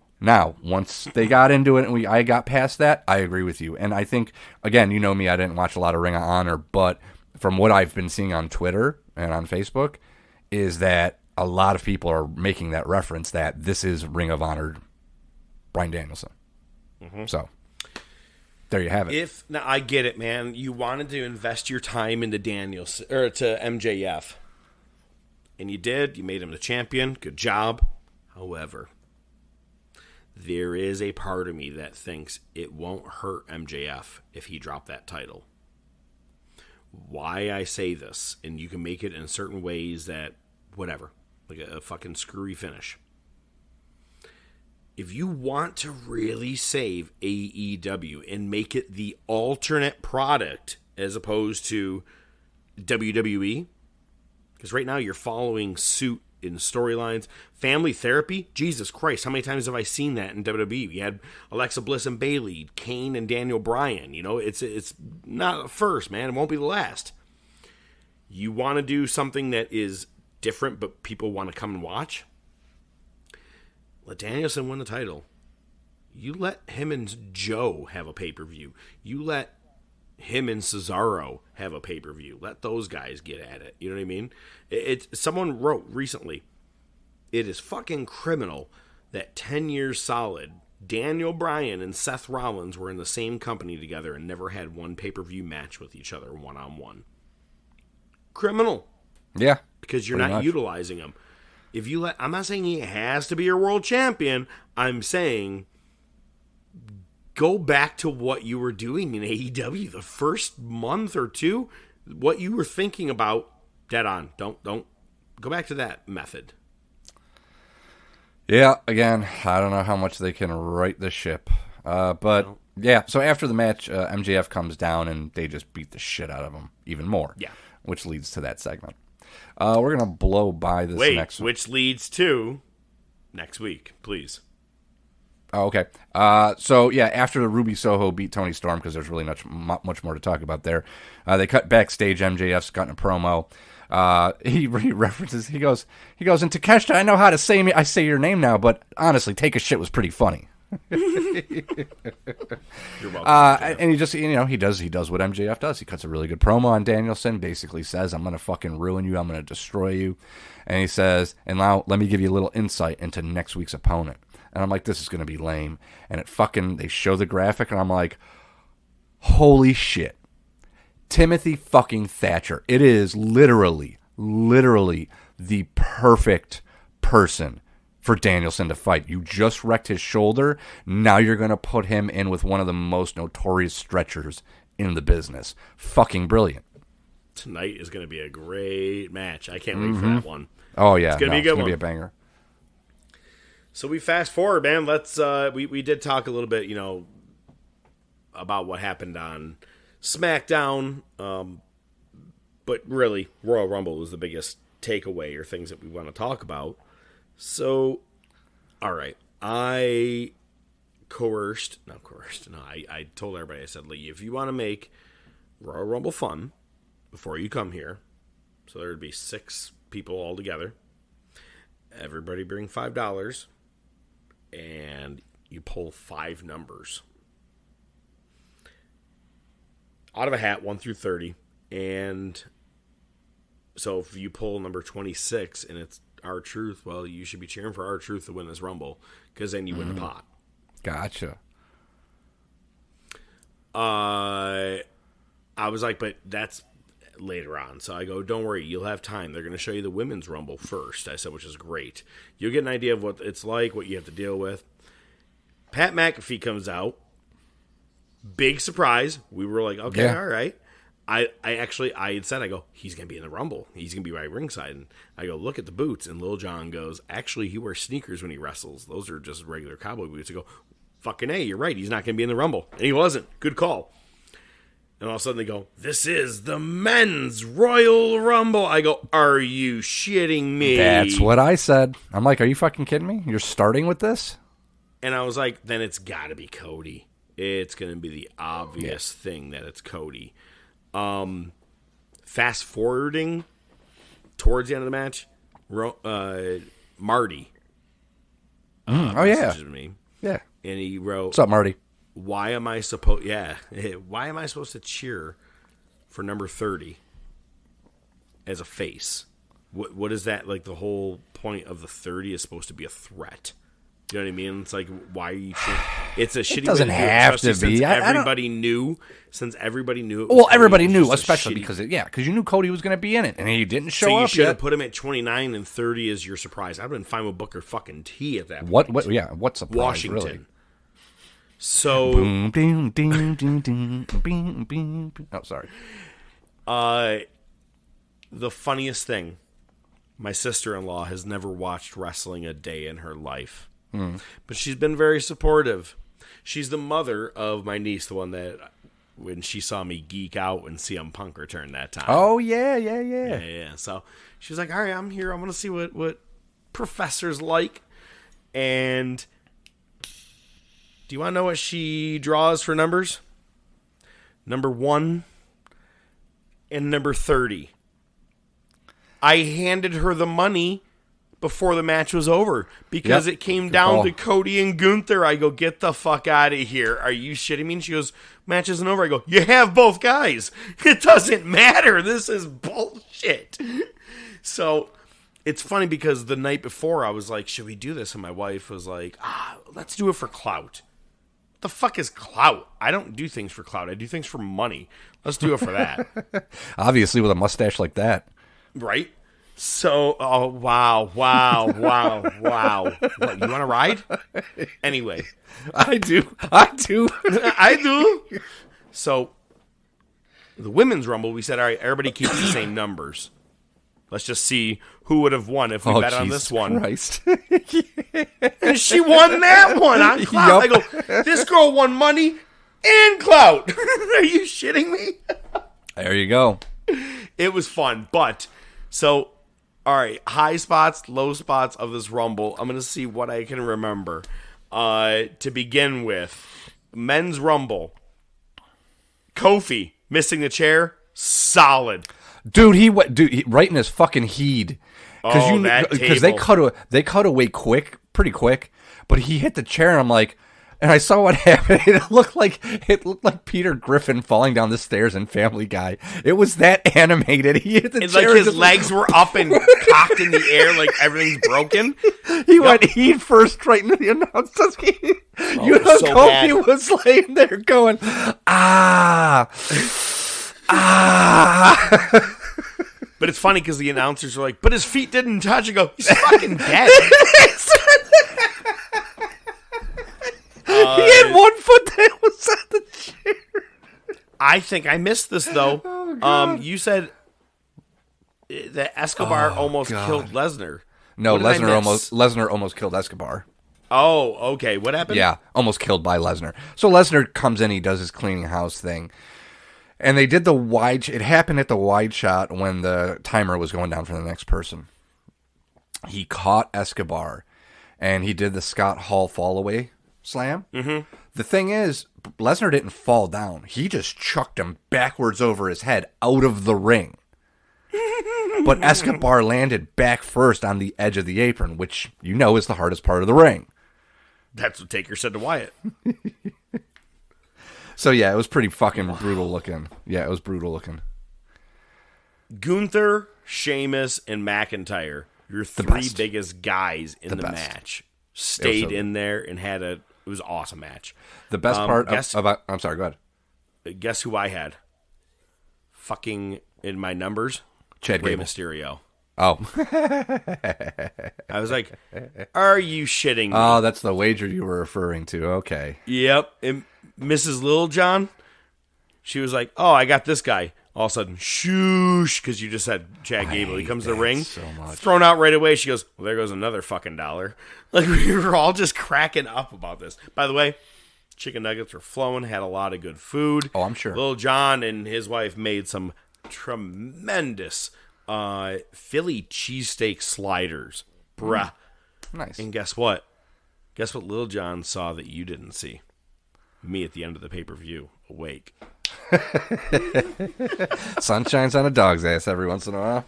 once they got into it and I got past that, I agree with you. And I think, again, you know me, I didn't watch a lot of Ring of Honor, but from what I've been seeing on Twitter and on Facebook, is that a lot of people are making that reference that this is Ring of Honor Bryan Danielson. Mm-hmm. So there you have it. Now I get it, man. You wanted to invest your time into Danielson or to MJF, and you did. You made him the champion. Good job. However, there is a part of me that thinks it won't hurt MJF if he dropped that title. Why I say this, and you can make it in certain ways that whatever, like a fucking screwy finish. If you want to really save AEW and make it the alternate product as opposed to WWE, because right now you're following suit in storylines, family therapy, Jesus Christ, how many times have I seen that in WWE? We had Alexa Bliss and Bayley, Kane and Daniel Bryan. You know, it's not the first, man. It won't be the last. You want to do something that is different, but people want to come and watch? Let Danielson win the title. You let him and Joe have a pay-per-view. You let him and Cesaro have a pay-per-view. Let those guys get at it. You know what I mean? Someone wrote recently, it is fucking criminal that 10 years solid, Daniel Bryan and Seth Rollins were in the same company together and never had one pay-per-view match with each other one-on-one. Criminal. Yeah. Because you're not utilizing them. I'm not saying he has to be your world champion. I'm saying go back to what you were doing in AEW the first month or two, what you were thinking about. Dead on. Don't go back to that method. Yeah, again, I don't know how much they can right the ship. But yeah, so after the match, MJF comes down and they just beat the shit out of him even more. Yeah. Which leads to that segment. We're going to blow by this next one. Which leads to next week, please. Oh, okay. So, yeah, after the Ruby Soho beat Tony Storm, because there's really much more to talk about there, they cut backstage. MJF's gotten a promo. He references, he goes, and Takeshita, I know how to say your name now, but honestly, Take a Shit was pretty funny. You're welcome. And he just, he does what MJF does. He cuts a really good promo on Danielson, basically says, I'm going to fucking ruin you. I'm going to destroy you. And he says, and now let me give you a little insight into next week's opponent. And I'm like, this is going to be lame. And they show the graphic and I'm like, holy shit. Timothy fucking Thatcher. It is literally the perfect person for Danielson to fight. You just wrecked his shoulder. Now you're going to put him in with one of the most notorious stretchers in the business. Fucking brilliant. Tonight is going to be a great match. I can't wait for that one. Oh, yeah. It's going to be a good one. It's going to be a banger. So we fast forward, man. Let's we did talk a little bit, about what happened on SmackDown. But really, Royal Rumble was the biggest takeaway or things that we want to talk about. So, all right. I told everybody, I said, Lee, if you want to make Royal Rumble fun before you come here, so there would be 6 people all together, everybody bring $5, and you pull 5 numbers out of a hat, 1 through 30, and so if you pull number 26 and it's R-Truth, well, you should be cheering for R-Truth to win this Rumble, because then you win the pot. Gotcha. I was like, but that's later on. So I go, don't worry, you'll have time. They're going to show you the Women's Rumble first, I said, which is great. You'll get an idea of what it's like, what you have to deal with. Pat McAfee comes out. Big surprise. We were like, okay, all right. I had said, I go, he's going to be in the Rumble. He's going to be right ringside. And I go, look at the boots. And Lil Jon goes, actually, he wears sneakers when he wrestles. Those are just regular cowboy boots. I go, fucking A, you're right. He's not going to be in the Rumble. And he wasn't. Good call. And all of a sudden they go, this is the Men's Royal Rumble. I go, are you shitting me? That's what I said. I'm like, are you fucking kidding me? You're starting with this? And I was like, then it's got to be Cody. It's going to be the obvious thing that it's Cody. Fast forwarding towards the end of the match, Marty. Messages me. Yeah. And he wrote, "What's up, Marty? Why am I supposed to cheer for number 30 as a face? What is that, like? The whole point of the 30 is supposed to be a threat. Do you know what I mean? It's like, why are you cheering? It's a shitty. It doesn't have to be. Everybody knew. Since everybody knew. Well, everybody knew, especially because you knew Cody was going to be in it, and he didn't show up yet. So you should have put him at 29 and 30 as your surprise. I'd have been fine with Booker fucking T at that point. What? Yeah, what surprise? Washington. Really? So. Boom, ding, ding, ding, ding, bing, bing. Oh, sorry. The funniest thing, my sister-in-law has never watched wrestling a day in her life. But she's been very supportive. She's the mother of my niece, the one that when she saw me geek out when CM Punk returned that time. Oh, yeah. So she's like, all right, I'm here. I'm going to see what Professor's like. And do you want to know what she draws for numbers? Number 1 and number 30. I handed her the money before the match was over because it came down to Cody and Gunther. I go, get the fuck out of here. Are you shitting me? And she goes, match isn't over. I go, you have both guys. It doesn't matter. This is bullshit. So it's funny because the night before I was like, should we do this? And my wife was like, let's do it for clout. What the fuck is clout? I don't do things for clout. I do things for money. Let's do it for that. Obviously with a mustache like that. Right? So, wow. What, you want to ride? Anyway. I do. I do. So, the Women's Rumble, we said, all right, everybody keeps the same numbers. Let's just see who would have won if we bet on this one. Christ. And she won that one on clout. Yep. I go, this girl won money and clout. Are you shitting me? There you go. It was fun, but... So, all right, high spots, low spots of this Rumble. I'm going to see what I can remember. To begin with, Men's Rumble. Kofi missing the chair, solid. Dude, he right in his fucking heed. Because they cut away pretty quick, but he hit the chair, and I'm like, and I saw what happened. It looked like Peter Griffin falling down the stairs in Family Guy. It was that animated. He hit the chair. Like his legs were up and cocked in the air, like everything's broken. He went heat first right into the announcer's. Kofi was laying there going, But it's funny because the announcers are like, but his feet didn't touch. I go, he's fucking dead. He had one foot that was on the chair. I think I missed this, though. You said that Escobar almost killed Lesnar. No, Lesnar almost killed Escobar. Oh, okay. What happened? Yeah, almost killed by Lesnar. So Lesnar comes in, he does his cleaning house thing. And they did it happened at the wide shot when the timer was going down for the next person. he caught Escobar, and he did the Scott Hall fall-away slam. Mm-hmm. The thing is, Lesnar didn't fall down. He just chucked him backwards over his head out of the ring. But Escobar landed back first on the edge of the apron, which you know is the hardest part of the ring. That's what Taker said to Wyatt. So, yeah, it was pretty fucking brutal looking. Yeah, it was brutal looking. Gunther, Sheamus, and McIntyre, your three biggest guys in the match, stayed in there and had it was an awesome match. The best part about... I'm sorry, go ahead. Guess who I had? Fucking in my numbers? Chad Rey Gable. Mysterio. Oh. I was like, are you shitting me? Oh, that's the wager you were referring to. Okay. Yep. And Mrs. Littlejohn, she was like, oh, I got this guy. All of a sudden, shoosh, because you just said Chad Gable. He comes to the ring, so much. Thrown out right away. She goes, well, there goes another fucking $1. Like, we were all just cracking up about this. By the way, chicken nuggets were flowing, had a lot of good food. Oh, I'm sure. Lil Jon and his wife made some tremendous Philly cheesesteak sliders. Bruh. Nice. And guess what? Guess what Lil Jon saw that you didn't see? Me at the end of the pay-per-view, awake. Sun shines on a dog's ass every once in a while.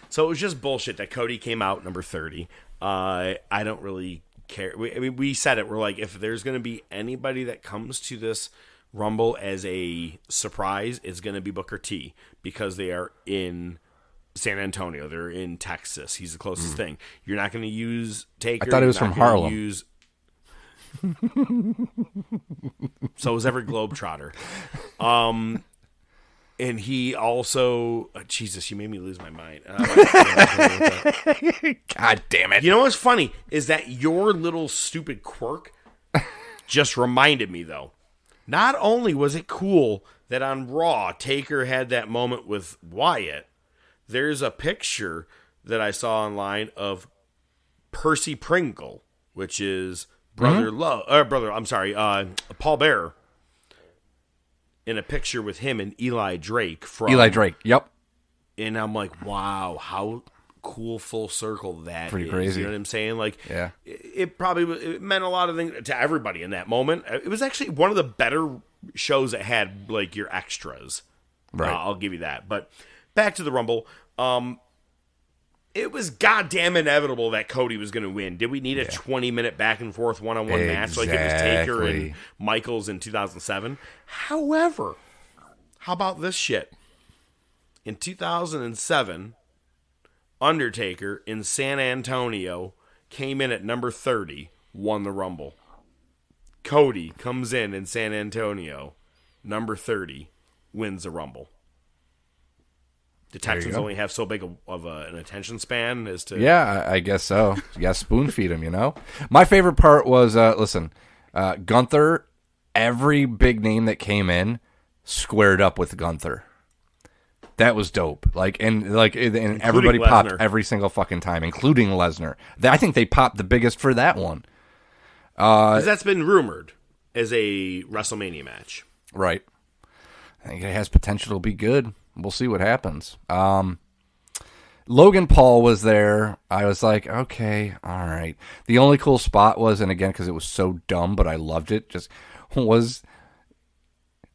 So it was just bullshit that Cody came out number 30. I don't really care. We said it. We're like, if there's going to be anybody that comes to this Rumble as a surprise, it's going to be Booker T, because they are in San Antonio. They're in Texas. He's the closest thing. You're not going to use Taker. I thought he was from Harlem. So was every Globetrotter. And he also... Jesus, you made me lose my mind. God damn it. You know what's funny is that your little stupid quirk just reminded me, though. Not only was it cool that on Raw, Taker had that moment with Wyatt, there's a picture that I saw online of Percy Pringle, which is Paul Bearer, in a picture with him and Eli Drake. Eli Drake, yep. And I'm like, wow, how cool full circle that Pretty is. crazy. You know what I'm saying? Like, yeah. It meant a lot of things to everybody in that moment. It was actually one of the better shows that had, like, your extras. Right. I'll give you that. But back to the Rumble. It was goddamn inevitable that Cody was going to win. Did we need a 20-minute back-and-forth one-on-one match like it was Taker and Michaels in 2007? However, how about this shit? In 2007, Undertaker in San Antonio came in at number 30, won the Rumble. Cody comes in San Antonio, number 30, wins the Rumble. The Texans only have so big of an attention span as to... Yeah, I guess so. You got to spoon feed him, you know? My favorite part was, Gunther, every big name that came in squared up with Gunther. That was dope. And everybody Lesnar. popped every single fucking time, including Lesnar. I think they popped the biggest for that one. Because that's been rumored as a WrestleMania match. Right. I think it has potential to be good. We'll see what happens. Logan Paul was there. I was like, okay, all right. The only cool spot was, and again, because it was so dumb, but I loved it, just was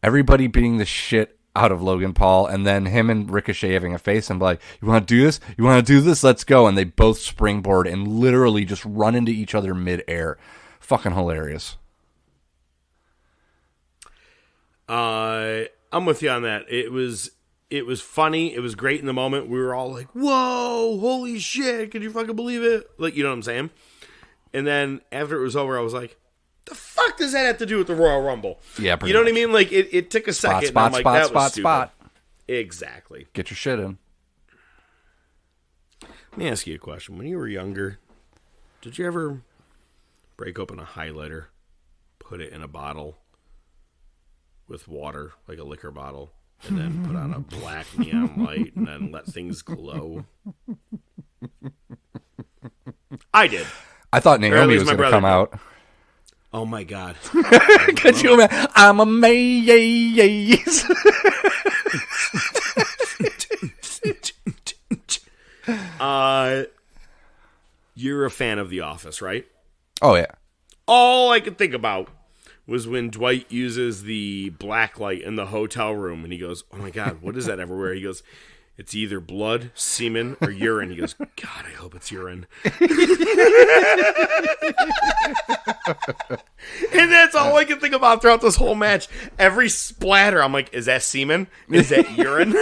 everybody beating the shit out of Logan Paul, and then him and Ricochet having a face and be like, you want to do this? You want to do this? Let's go. And they both springboard and literally just run into each other midair. Fucking hilarious. I'm with you on that. It was funny. It was great in the moment. We were all like, whoa, holy shit, can you fucking believe it? Like, you know what I'm saying? And then after it was over, I was like, the fuck does that have to do with the Royal Rumble? Yeah, you know what I mean? Like, it took a second. And I'm like, that was stupid. Exactly. Get your shit in. Let me ask you a question. When you were younger, did you ever break open a highlighter, put it in a bottle with water, like a liquor bottle, and then put on a black neon light and then let things glow? I did. I thought Naomi was going to come out. Oh my God. Could you imagine? I'm amazed. You're a fan of The Office, right? Oh, yeah. All I could think about was when Dwight uses the black light in the hotel room, and he goes, "Oh my God, what is that everywhere?" He goes, "It's either blood, semen, or urine." He goes, "God, I hope it's urine." And that's all I can think about throughout this whole match. Every splatter, I'm like, is that semen? Is that urine?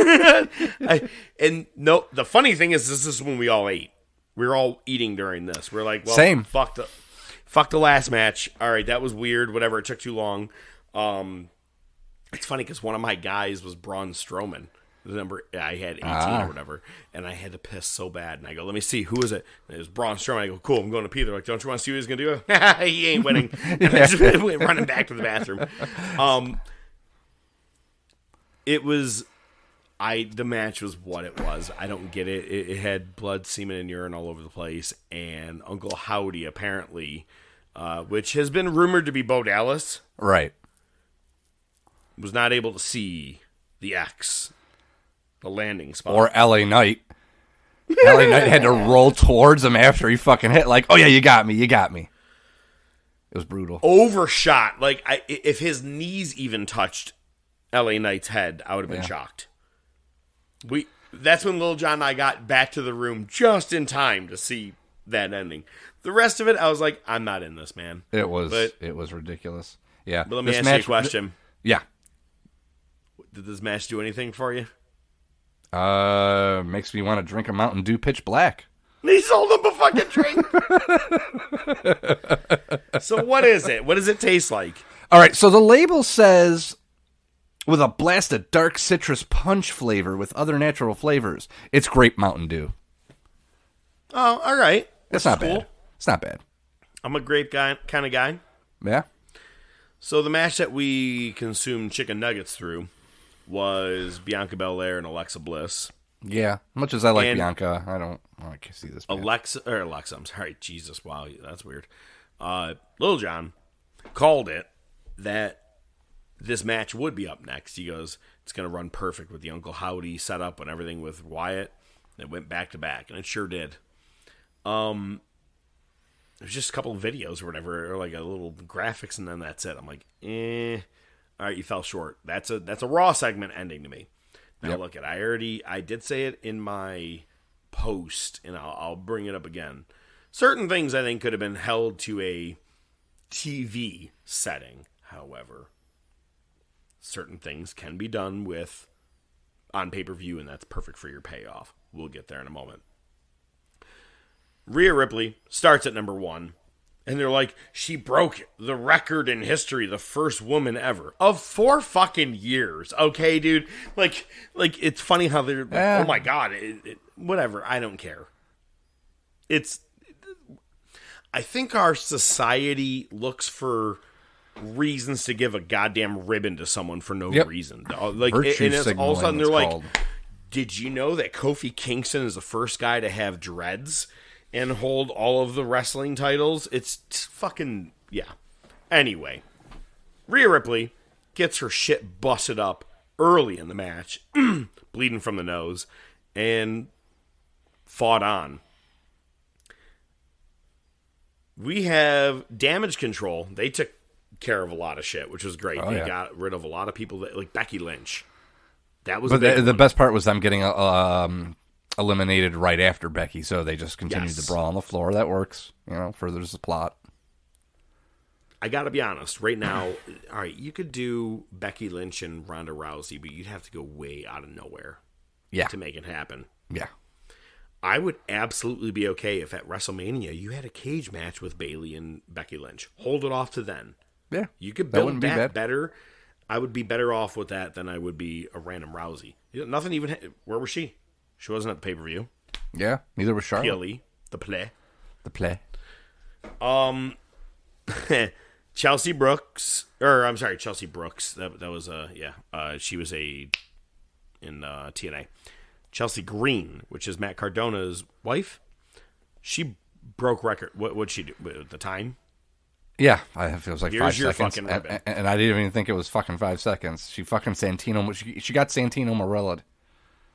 And no, the funny thing is, this is when we all ate. We were all eating during this. We're like, well, Same. Fuck the last match. All right, that was weird. Whatever, it took too long. It's funny because one of my guys was Braun Strowman. The number I had 18 or whatever, and I had to piss so bad. And I go, "Let me see, who is it?" And it was Braun Strowman. I go, "Cool, I'm going to pee." They're like, "Don't you want to see what he's going to do?" He ain't winning. And I just went running back to the bathroom. The match was what it was. I don't get it. It had blood, semen, and urine all over the place. And Uncle Howdy, apparently, which has been rumored to be Bo Dallas, Right. was not able to see the X. The landing spot. Or LA Knight. LA Knight had to roll towards him after he fucking hit. Like, oh yeah, you got me. It was brutal. Overshot. Like, if his knees even touched LA Knight's head, I would have been shocked. That's when Lil Jon and I got back to the room just in time to see that ending. The rest of it, I was like, I'm not in this, man. It was ridiculous. Yeah. But let me ask you a question. Yeah. Did this match do anything for you? Makes me want to drink a Mountain Dew Pitch Black. He sold him a fucking drink. So what is it? What does it taste like? All right, so the label says with a blast of dark citrus punch flavor with other natural flavors. It's grape Mountain Dew. Oh, all right. It's not bad. It's not bad. I'm a grape guy, kind of guy. Yeah. So the match that we consumed chicken nuggets through was Bianca Belair and Alexa Bliss. Yeah, much as I like Bianca, I can't see this. Alexa, I'm sorry, Jesus, wow, that's weird. Lil Jon called it that this match would be up next. He goes, it's going to run perfect with the Uncle Howdy setup and everything with Wyatt. It went back to back, and it sure did. There's just a couple of videos or whatever, or like a little graphics, and then that's it. I'm like, all right, you fell short. That's a Raw segment ending to me. Now look, I did say it in my post, and I'll bring it up again. Certain things I think could have been held to a TV setting. However, certain things can be done with on pay-per-view, and that's perfect for your payoff. We'll get there in a moment. Rhea Ripley starts at number 1. And they're like, she broke the record in history, the first woman ever of 4 fucking years. Okay, dude. Like it's funny how they're like, oh my God, whatever. I don't care. I think our society looks for reasons to give a goddamn ribbon to someone for no reason. Like, and it's all of a sudden they're like, did you know that Kofi Kingston is the first guy to have dreads and hold all of the wrestling titles? It's fucking, yeah. Anyway, Rhea Ripley gets her shit busted up early in the match, bleeding from the nose, and fought on. We have Damage Control. They took care of a lot of shit, which was great. They got rid of a lot of people, like Becky Lynch. That was the best part was them getting eliminated right after Becky, so they just continued to brawl on the floor. That works, furthers the plot. I gotta be honest, right now, all right, you could do Becky Lynch and Ronda Rousey, but you'd have to go way out of nowhere to make it happen. Yeah. I would absolutely be okay if at WrestleMania you had a cage match with Bayley and Becky Lynch. Hold it off to then. Yeah. You could build that better. I would be better off with that than I would be a random Rousey. Nothing even... Where was she? She wasn't at the pay-per-view. Yeah, neither was Charlotte. PLE, the play. Chelsea Brooks. That was she was in TNA. Chelsea Green, which is Matt Cardona's wife. She broke record. What'd she do? The time? Yeah, it was like Here's 5 seconds. And I didn't even think it was fucking 5 seconds. She fucking Santino. She got Santino Morella.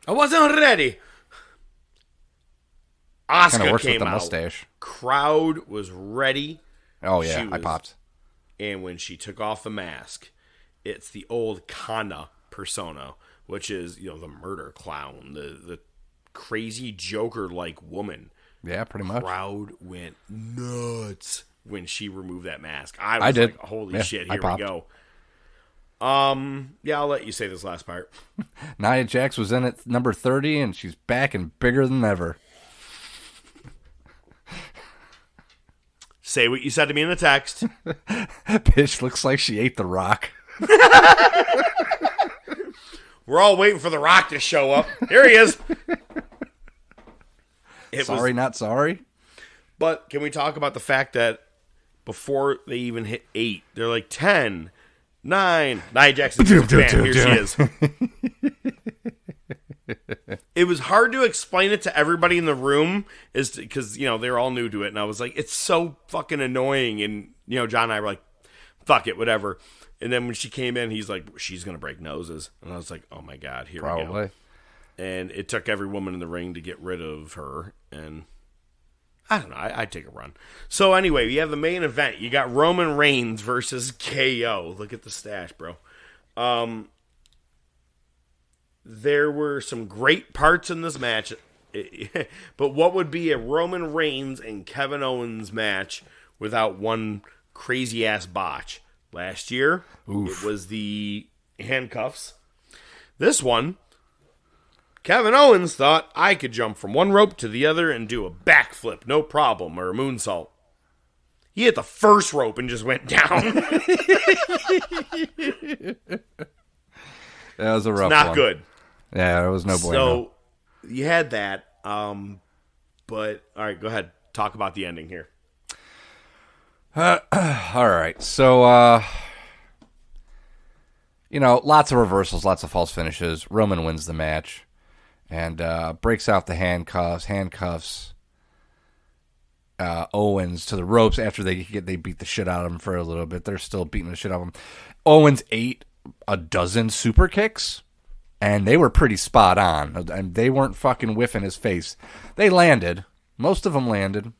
I wasn't ready. Asuka works with came the out. mustache. Crowd was ready. Oh yeah, She I was- popped. And when she took off the mask, it's the old Kana persona, which is, you know, the murder clown, the crazy Joker-like woman. Yeah, pretty much. Crowd went nuts when she removed that mask. I did. like, holy Yeah, shit, I here we popped. go. Yeah, I'll let you say this last part. Nia Jax was in at number 30, and she's back and bigger than ever. Say what you said to me in the text. Bitch looks like she ate the rock. We're all waiting for The Rock to show up. Here he is. Sorry, not sorry. But can we talk about the fact that before they even hit 8, they're like 10, 9. Nia Jackson's in Japan. Here she is. It was hard to explain it to everybody in the room, is because, you know, they're all new to it, and I was like, it's so fucking annoying. And, you know, John and I were like, fuck it, whatever. And then when she came in, he's like, she's gonna break noses, and I was like, oh my god, here we go. And it took every woman in the ring to get rid of her, and I don't know, I'd take a run. So anyway, you have the main event. You got Roman Reigns versus KO. Look at the stash, bro. There were some great parts in this match, but what would be a Roman Reigns and Kevin Owens match without one crazy-ass botch? Last year, It was the handcuffs. This one, Kevin Owens thought I could jump from one rope to the other and do a backflip, no problem, or a moonsault. He hit the first rope and just went down. That was a rough one. Not good. Yeah, there was no bueno. So, you had that, but, all right, go ahead. Talk about the ending here. All right, so, you know, lots of reversals, lots of false finishes. Roman wins the match and breaks out the handcuffs Owens to the ropes after they beat the shit out of him for a little bit. They're still beating the shit out of him. Owens ate a dozen super kicks, and they were pretty spot on, and they weren't fucking whiffing his face. They landed. Most of them landed.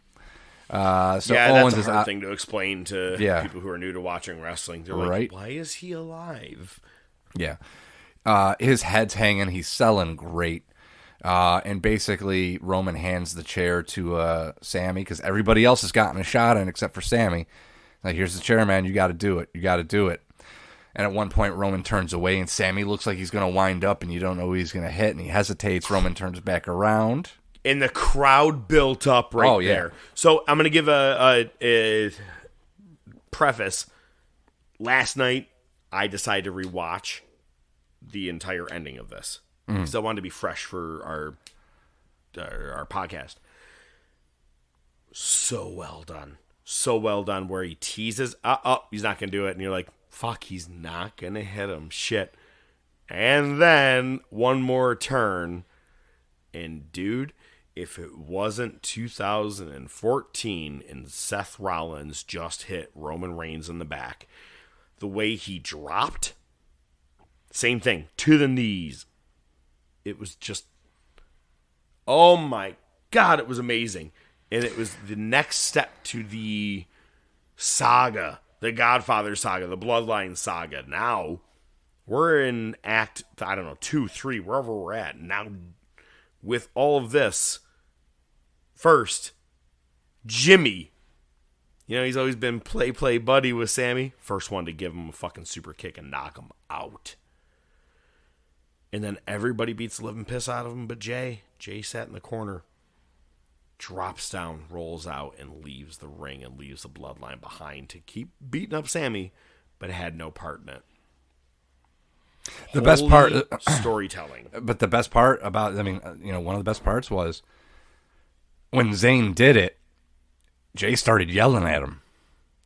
So yeah, Owens that's a is hard thing to explain to people who are new to watching wrestling. They're like, why is he alive? Yeah. His head's hanging. He's selling great. And basically, Roman hands the chair to Sammy because everybody else has gotten a shot in except for Sammy. Like, here's the chair, man. You got to do it. You got to do it. And at one point, Roman turns away, and Sammy looks like he's going to wind up, and you don't know who he's going to hit, and he hesitates. Roman turns back around. And the crowd built up there. So I'm going to give a preface. Last night, I decided to rewatch the entire ending of this because I wanted to be fresh for our podcast. So well done. So well done where he teases. He's not going to do it. And you're like, fuck, he's not going to hit him. Shit. And then one more turn. And dude, if it wasn't 2014 and Seth Rollins just hit Roman Reigns in the back, the way he dropped, same thing, to the knees. It was just, oh my God, it was amazing. And it was the next step to the saga, the Godfather saga, the Bloodline saga. Now, we're in act, 2, 3, wherever we're at. Now, with all of this, first, Jimmy. You know, he's always been play buddy with Sammy. First one to give him a fucking super kick and knock him out. And then everybody beats the living piss out of him but Jay. Jay sat in the corner, drops down, rolls out, and leaves the ring and leaves the bloodline behind to keep beating up Sammy, but had no part in it. The best part, storytelling. But the best part about, one of the best parts was when Zayn did it, Jay started yelling at him.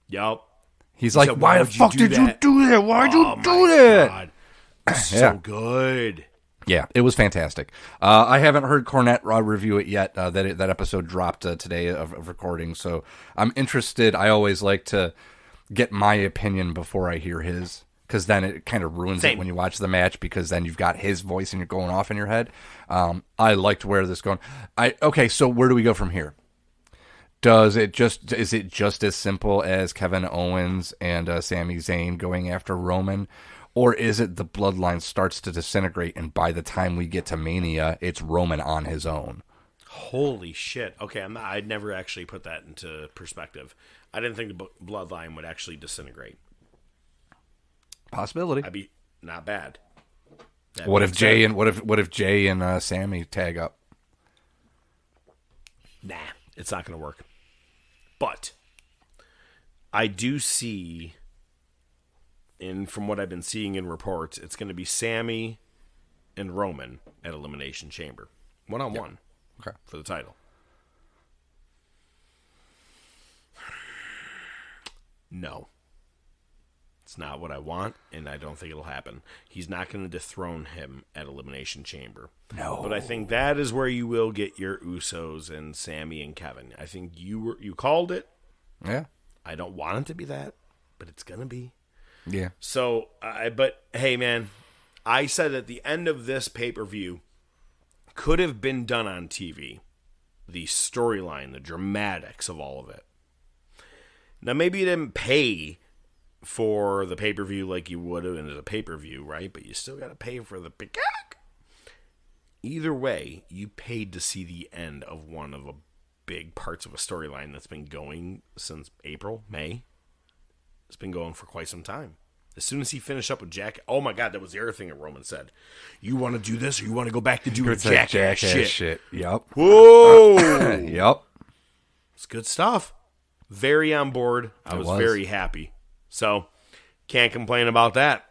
Yup. He's like, why the fuck did you do that? Why'd you do that? God. So good. Yeah, it was fantastic. I haven't heard Cornette review it yet. That episode dropped today of recording, so I'm interested. I always like to get my opinion before I hear his, because then it kind of ruins it when you watch the match, because then you've got his voice and you're going off in your head. I liked where this is going. Okay, so where do we go from here? Is it just as simple as Kevin Owens and Sami Zayn going after Roman? Or is it the bloodline starts to disintegrate, and by the time we get to Mania, it's Roman on his own? Holy shit. Okay, I'd never actually put that into perspective. I didn't think the bloodline would actually disintegrate. Possibility. I'd be not bad. What if Jay and Sammy tag up? Nah, it's not going to work. But I do see, and from what I've been seeing in reports, it's going to be Sammy and Roman at Elimination Chamber. 1-on-1. Okay. For the title. No. It's not what I want, and I don't think it'll happen. He's not going to dethrone him at Elimination Chamber. No. But I think that is where you will get your Usos and Sammy and Kevin. I think you called it. Yeah. I don't want it to be that, but it's going to be. Yeah. So, but hey, man, I said at the end of this pay-per-view, could have been done on TV. The storyline, the dramatics of all of it. Now, maybe you didn't pay for the pay-per-view like you would have as a pay-per-view, right? But you still got to pay for the peacock. Either way, you paid to see the end of one of the big parts of a storyline that's been going since April, May. It's been going for quite some time. As soon as he finished up with Jack, oh my God, that was the other thing that Roman said. You want to do this, or you want to go back to doing jackass shit? Yep. Whoa. Yep. It's good stuff. Very on board. I was very happy. So, can't complain about that.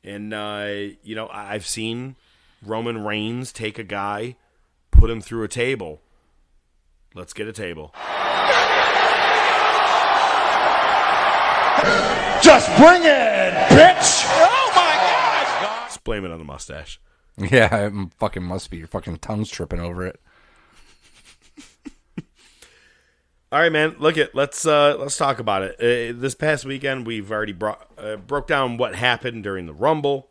And, I've seen Roman Reigns take a guy, put him through a table. Let's get a table. Just bring it, bitch! Oh my God! Just blame it on the mustache. Yeah, it fucking must be. Your fucking tongue's tripping over it. All right, man. Let's talk about it. This past weekend, we've already broke down what happened during the Rumble.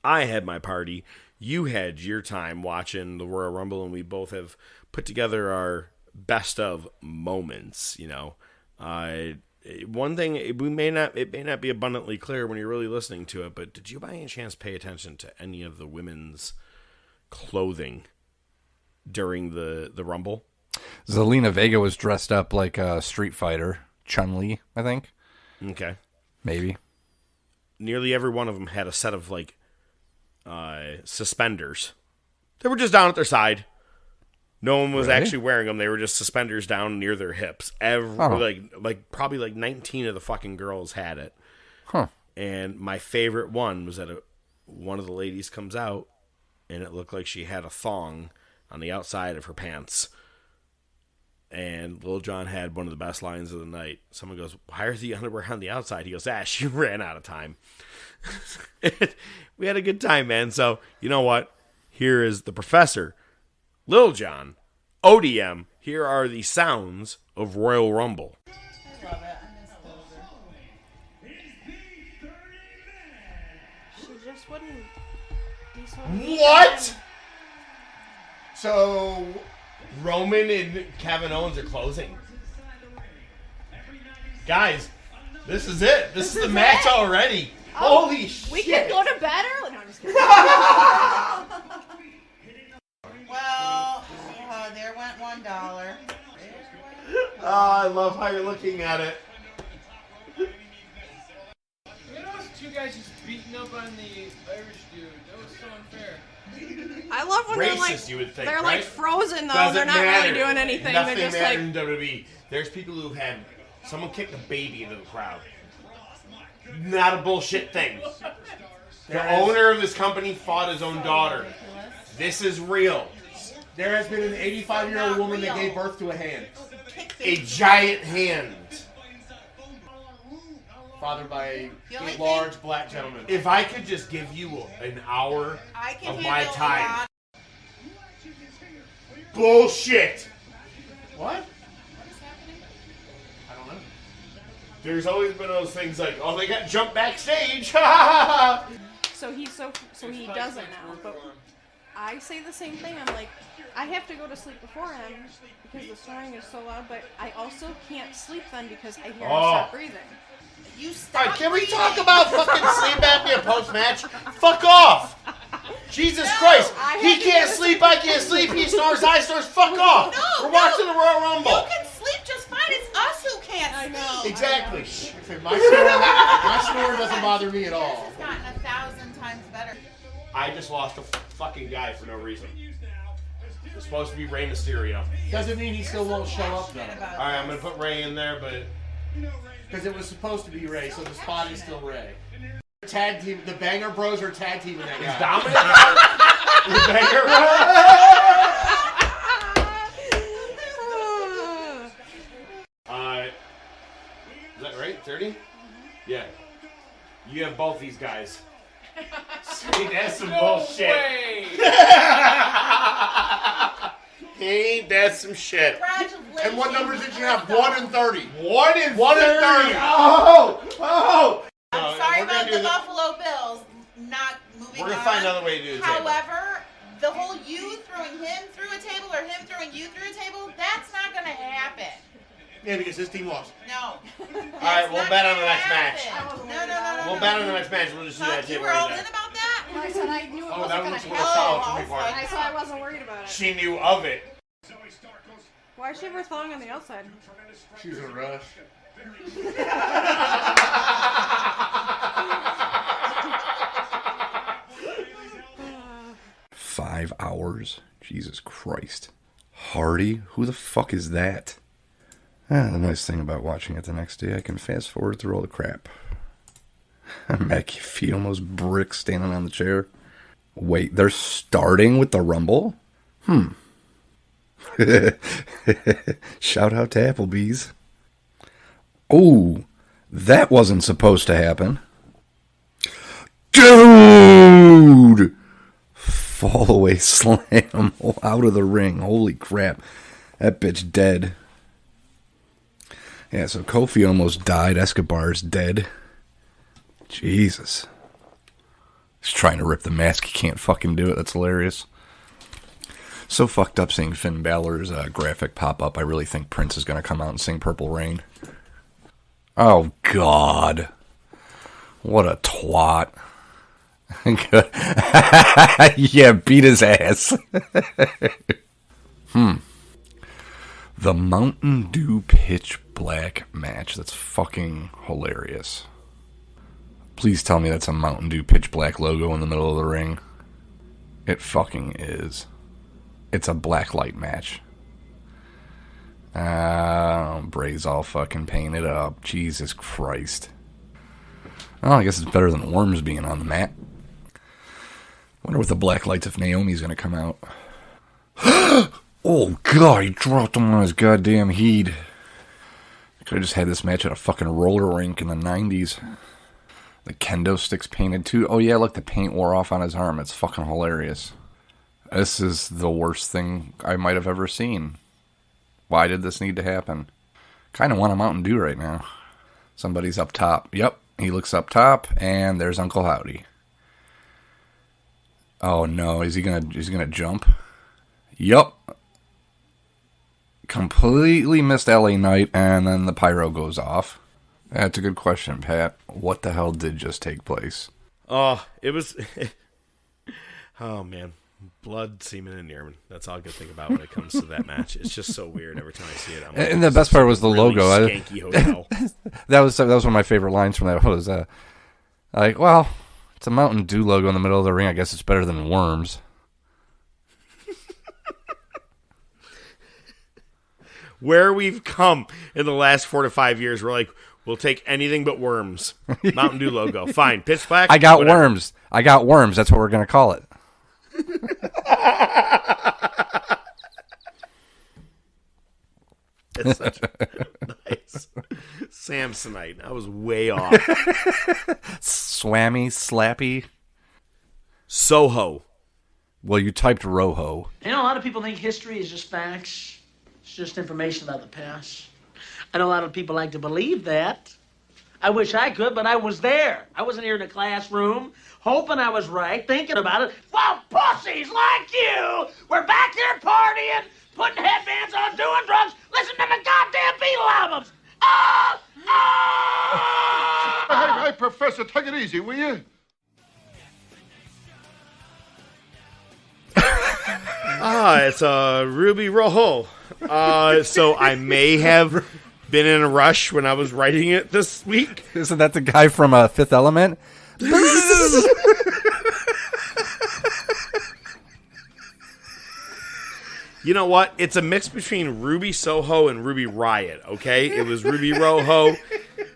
I had my party. You had your time watching the Royal Rumble, and we both have put together our best of moments. One thing it may not be abundantly clear when you're really listening to it, but did you by any chance pay attention to any of the women's clothing during the Rumble? Zelina Vega was dressed up like a Street Fighter. Chun-Li, I think. Okay. Maybe. Nearly every one of them had a set of, suspenders. They were just down at their side. No one was actually wearing them. They were just suspenders down near their hips. Probably 19 of the fucking girls had it. Huh. And my favorite one was that one of the ladies comes out, and it looked like she had a thong on the outside of her pants. And Lil Jon had one of the best lines of the night. Someone goes, "Why are the underwear on the outside?" He goes, she ran out of time. We had a good time, man. So, you know what? Here is the Professor, Lil Jon, ODM. Here are the sounds of Royal Rumble. I love it. I miss Dozer. She just wouldn't be so What? So, Roman and Kevin Owens are closing. Guys, this is it. This is the match already. Holy shit. We can go to bed early. No, I'm just kidding. Well, there went $1. Oh, I love how you're looking at it. You know those two guys just beating up on the Irish dude? That was so unfair. I love when Racist, you would think, they're right? frozen though. Doesn't they're not matter. really doing anything. Nothing They're just matters in WWE. There's people who've had someone kick a baby into the crowd. Not a bullshit thing. The owner of this company fought his own daughter. This is real. There has been an 85-year-old woman that gave birth to a hand. A giant hand. Fathered by a large black gentleman. If I could just give you an hour of my time. Bullshit. What? I don't know. There's always been those things like, oh, they got jumped backstage. So he does it now. But I say the same thing. I'm like, I have to go to sleep before him because the snoring is so loud. But I also can't sleep then because I hear him stop breathing. You stop. All right, can we talk about fucking sleep apnea post-match? Fuck off! Jesus Christ! He can't sleep, I can't sleep, he snores, I snores, fuck off! We're watching the Royal Rumble! You can sleep just fine, it's us who can't sleep! Exactly. My snore doesn't bother me at all. This has gotten 1,000 times better. I just lost a fucking guy for no reason. It's supposed to be Rey Mysterio. Doesn't mean he still won't show up though. Alright, I'm gonna put Rey in there, but... Because it was supposed to be Ray, so the spot is still Ray. Tag team, the Banger Bros are tag teaming that guy. Is Dominic the Banger Bros? Is that right? 30? Yeah. You have both these guys. See, that's some bullshit. Ain't that some shit? Congratulations. And what numbers did you have? 1 and 30. 1 and 30. Oh! I'm sorry about the Buffalo Bills not moving on. We're going to find another way to do the table. However, the whole you throwing him through a table or him throwing you through a table, that's not going to happen. Yeah, because his team lost. No. Alright, we'll bet on the next match. No. We'll bet on the next match. We'll just do that You table were all right in there. about that? And I said I knew it wasn't that going was to a little happen. solid for me, also. Mark. And I said I wasn't worried about it. She knew of it. Why is she ever thong on the outside? She was in a rush. 5 hours? Jesus Christ. Hardy? Who the fuck is that? The nice thing about watching it the next day, I can fast forward through all the crap. Make your feet almost brick standing on the chair. Wait, they're starting with the Rumble? Shout out to Applebee's. Oh, that wasn't supposed to happen. Dude! Fall away slam out of the ring. Holy crap. That bitch dead. Yeah, so Kofi almost died. Escobar's dead. Jesus. He's trying to rip the mask. He can't fucking do it. That's hilarious. So fucked up seeing Finn Balor's graphic pop up. I really think Prince is going to come out and sing Purple Rain. Oh, God. What a twat. Good. Yeah, beat his ass. The Mountain Dew Pitch Black match. That's fucking hilarious. Please tell me that's a Mountain Dew Pitch Black logo in the middle of the ring. It fucking is. It's a black light match. Bray's all fucking painted up. Jesus Christ. Oh, I guess it's better than Worms being on the mat. Wonder with the black lights if Naomi's gonna come out. Oh, God, he dropped him on his goddamn heat. Could have just had this match at a fucking roller rink in the 90s. The kendo sticks painted too. Oh, yeah, look, the paint wore off on his arm. It's fucking hilarious. This is the worst thing I might have ever seen. Why did this need to happen? Kind of want a Mountain Dew right now. Somebody's up top. Yep, he looks up top, and there's Uncle Howdy. Oh, no, is he gonna jump? Yup. Completely missed LA Knight, and then the pyro goes off. That's a good question, Pat. What the hell did just take place? Oh, it was... oh, man. Blood, semen, and urine. That's all I can think about when it comes to that match. It's just so weird every time I see it. I'm like, and the best part was the really logo. Skanky hotel. that was one of my favorite lines from that. Was like, well, it's a Mountain Dew logo in the middle of the ring. I guess it's better than Worms. Where we've come in the last 4 to 5 years, we're like, we'll take anything but Worms. Mountain Dew logo. Fine. Pitch black. I got whatever. Worms. I got Worms. That's what we're going to call it. It's such nice Samsonite. I was way off. Swammy, slappy. Soho. Well, you typed Roho. You know, a lot of people think history is just facts. It's just information about the past. I know a lot of people like to believe that, I wish I could, but I was there. I wasn't here in a classroom, hoping I was right, thinking about it. Well, pussies like you, we're back here partying, putting headbands on, doing drugs, listening to the goddamn Beatle albums. Hey, Professor, take it easy, will you? It's Ruby Roho. So I may have been in a rush when I was writing it this week. Isn't that the guy from Fifth Element? You know what? It's a mix between Ruby Soho and Ruby Riot, okay? It was Ruby Roho.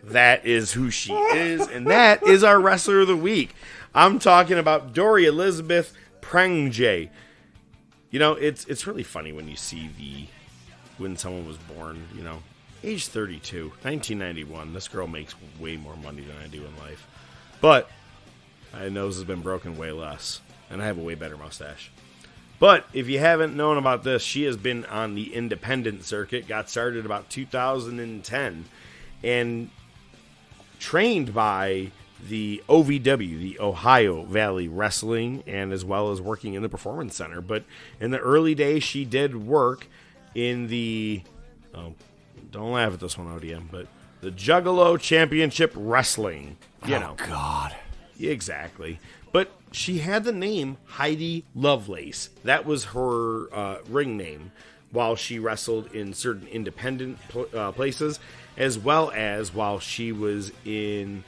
That is who she is, and that is our Wrestler of the Week. I'm talking about Dory Elizabeth Prangje. You know, it's really funny when you see when someone was born, you know, age 32, 1991. This girl makes way more money than I do in life. But my nose has been broken way less, and I have a way better mustache. But if you haven't known about this, she has been on the independent circuit, got started about 2010, and trained by the OVW, the Ohio Valley Wrestling, and as well as working in the Performance Center. But in the early days, she did work in the, don't laugh at this one, ODM, but the Juggalo Championship Wrestling. You know. God. Exactly. But she had the name Heidi Lovelace. That was her ring name while she wrestled in certain independent places, as well as while she was in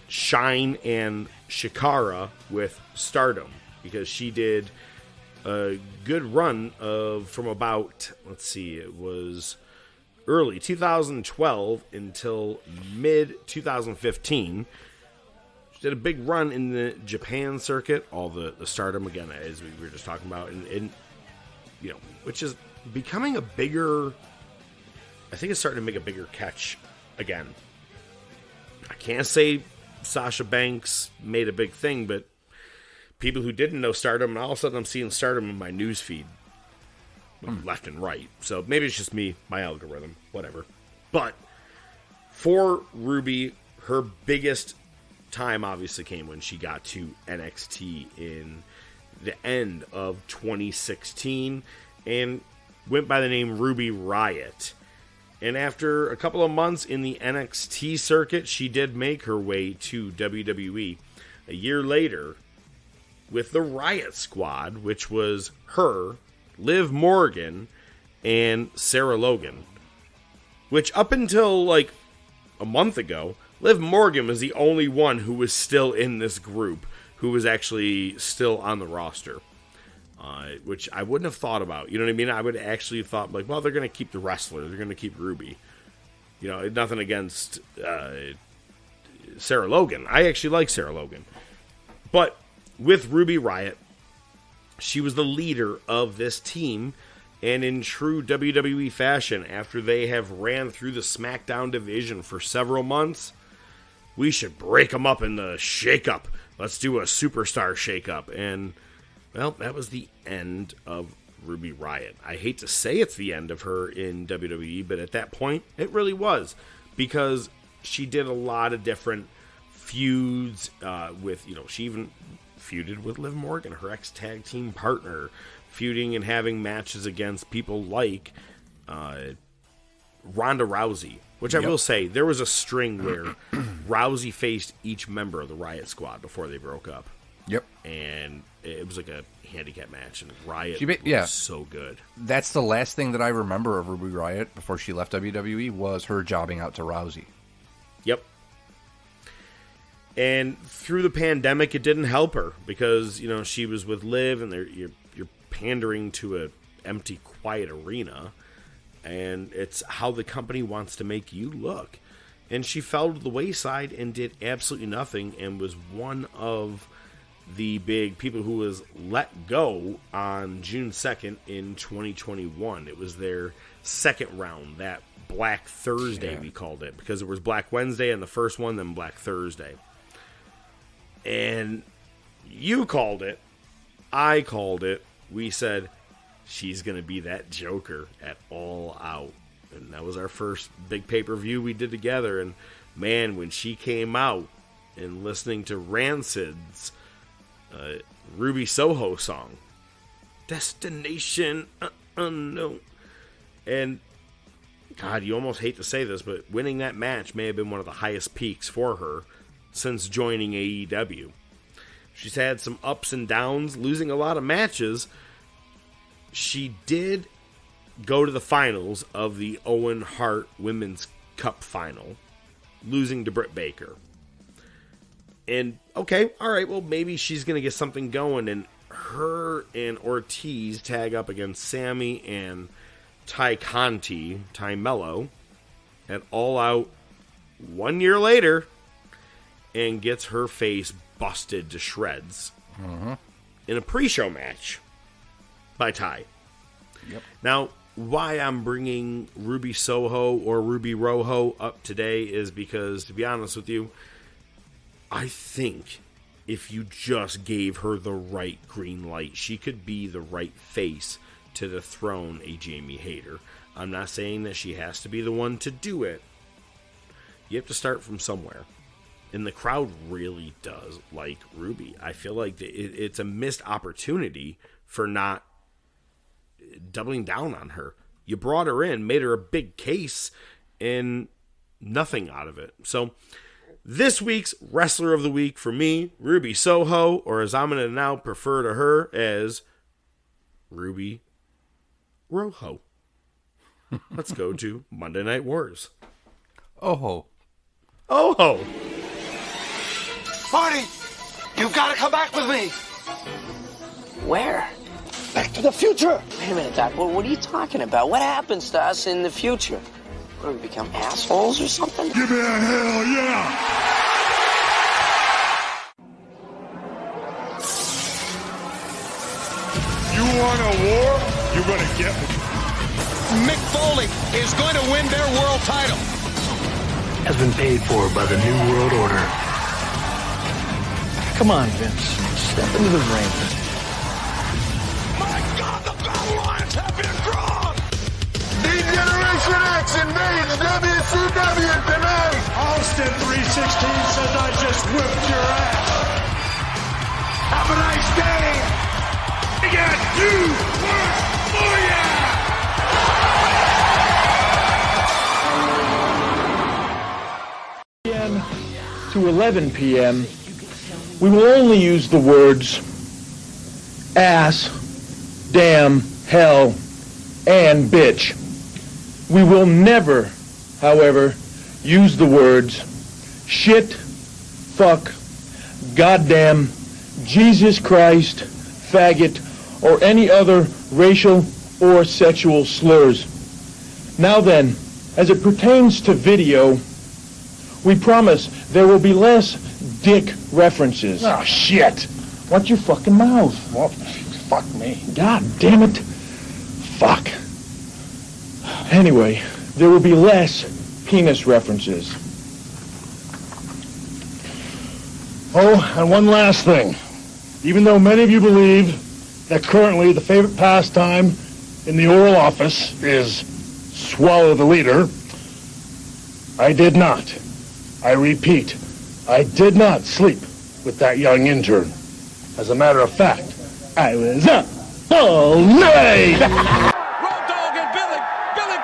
Shine and Shikara with Stardom, because she did a good run from about, let's see, it was early 2012 until mid 2015. She did a big run in the Japan circuit, all the Stardom, again, as we were just talking about, and you know, which is becoming a bigger, I think it's starting to make a bigger catch again. I can't say Sasha Banks made a big thing, but people who didn't know Stardom, and all of a sudden I'm seeing Stardom in my news feed, left and right. So maybe it's just me, my algorithm, whatever. But for Ruby, her biggest time obviously came when she got to NXT in the end of 2016 and went by the name Ruby Riot. And after a couple of months in the NXT circuit, she did make her way to WWE a year later with the Riot Squad, which was her, Liv Morgan, and Sarah Logan. Which up until like a month ago, Liv Morgan was the only one who was still in this group, who was actually still on the roster. Which I wouldn't have thought about. You know what I mean? I would actually have thought, like, well, they're going to keep the wrestler. They're going to keep Ruby. You know, nothing against Sarah Logan. I actually like Sarah Logan. But with Ruby Riot, she was the leader of this team. And in true WWE fashion, after they have ran through the SmackDown division for several months, we should break them up in the shake-up. Let's do a superstar shake-up. And, well, that was the end of Ruby Riot. I hate to say it's the end of her in WWE, but at that point, it really was. Because she did a lot of different feuds with, you know, she even feuded with Liv Morgan, her ex-tag team partner, feuding and having matches against people like Ronda Rousey. Which I will say, there was a string where Rousey faced each member of the Riot Squad before they broke up. Yep. And it was like a handicap match, and Riot was so good. That's the last thing that I remember of Ruby Riot before she left WWE was her jobbing out to Rousey. Yep. And through the pandemic, it didn't help her because, you know, she was with Liv, and you're pandering to an empty, quiet arena. And it's how the company wants to make you look. And she fell to the wayside and did absolutely nothing and was one of the big people who was let go on June 2nd in 2021. It was their second round, that Black Thursday, we called it, because it was Black Wednesday and the first one, then Black Thursday. And you called it. I called it. We said, she's going to be that Joker at All Out. And that was our first big pay-per-view we did together. And man, when she came out and listening to Rancid's Ruby Soho song, Destination Unknown, and God, you almost hate to say this, but winning that match may have been one of the highest peaks for her since joining AEW. She's had some ups and downs, losing a lot of matches. She did go to the finals of the Owen Hart Women's Cup final, losing to Britt Baker. And, okay, all right, well, maybe she's going to get something going, and her and Ortiz tag up against Sammy and Ty Mello, at All Out 1 year later, and gets her face busted to shreds in a pre-show match by Ty. Yep. Now, why I'm bringing Ruby Soho or Ruby Roho up today is because, to be honest with you, I think if you just gave her the right green light, she could be the right face to dethrone a Jamie Hayter. I'm not saying that she has to be the one to do it. You have to start from somewhere. And the crowd really does like Ruby. I feel like it's a missed opportunity for not doubling down on her. You brought her in, made her a big case, and nothing out of it. So this week's Wrestler of the Week for me, Ruby Soho, or as I'm going to now prefer to her as Ruby Roho. Let's go to Monday Night Wars. Oh-ho. Oh-ho. Marty, you've got to come back with me. Where? Back to the future. Wait a minute, Doc. What are you talking about? What happens to us in the future? What, do we become assholes or something? Give me a hell yeah. You want a war? You're going to get it. Mick Foley is going to win their world title. Has been paid for by the New World Order. Come on, Vince. Step into the ring. My God, the battle lines have been drawn. D-Generation X invades WCW tonight. Austin 316 says I just whipped your ass. Have a nice day. We got you work for ya. To 11 p.m., we will only use the words ass, damn, hell, and bitch. We will never, however, use the words shit, fuck, goddamn, Jesus Christ, faggot, or any other racial or sexual slurs. Now then, as it pertains to video, we promise there will be less dick references. Oh, shit. Watch your fucking mouth. Well, fuck me. God damn it. Fuck. Anyway, there will be less penis references. Oh, and one last thing. Even though many of you believe that currently the favorite pastime in the Oral Office is swallow the leader, I did not. I repeat, I did not sleep with that young intern. As a matter of fact, I was up all night! Road Dogg and Billy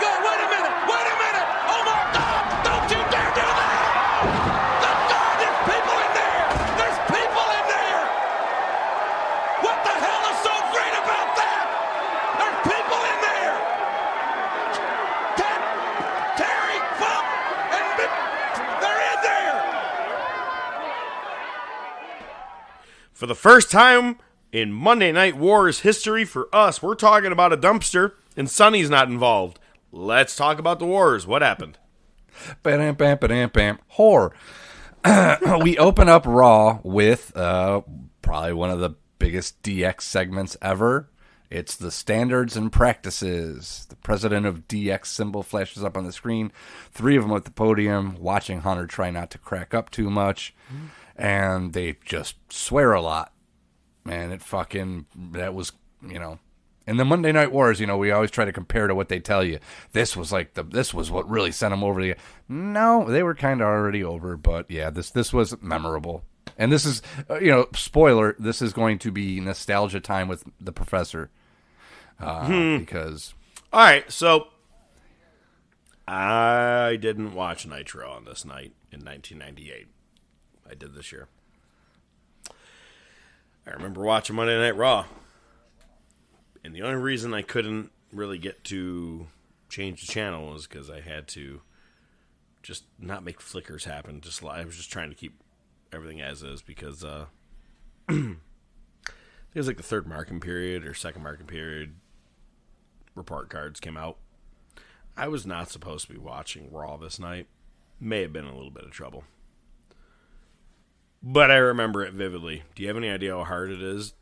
Gunn, wait a minute! Oh my God, don't you dare do that! Good God, there's people in there! There's people in there! What the hell is so great about that? There's people in there! Ted, Terry, Funk, and Mick, they're in there! For the first time in Monday Night Wars history for us, we're talking about a dumpster, and Sonny's not involved. Let's talk about the Wars. What happened? Bam, bam, bam, bam. Whore. We open up Raw with probably one of the biggest DX segments ever. It's the standards and practices. The president of DX symbol flashes up on the screen. 3 of them at the podium, watching Hunter try not to crack up too much. And they just swear a lot. Man, that was, In the Monday Night Wars, we always try to compare to what they tell you. This was what really sent them over the. No, they were kind of already over, but yeah, this was memorable. And this is, spoiler, this is going to be nostalgia time with the Professor. Because. All right, so I didn't watch Nitro on this night in 1998. I did this year. I remember watching Monday Night Raw. And the only reason I couldn't really get to change the channel was because I had to just not make flickers happen. I was just trying to keep everything as is because it was like the third marking period or second marking period. Report cards came out. I was not supposed to be watching Raw this night. May have been a little bit of trouble. But I remember it vividly. Do you have any idea how hard it is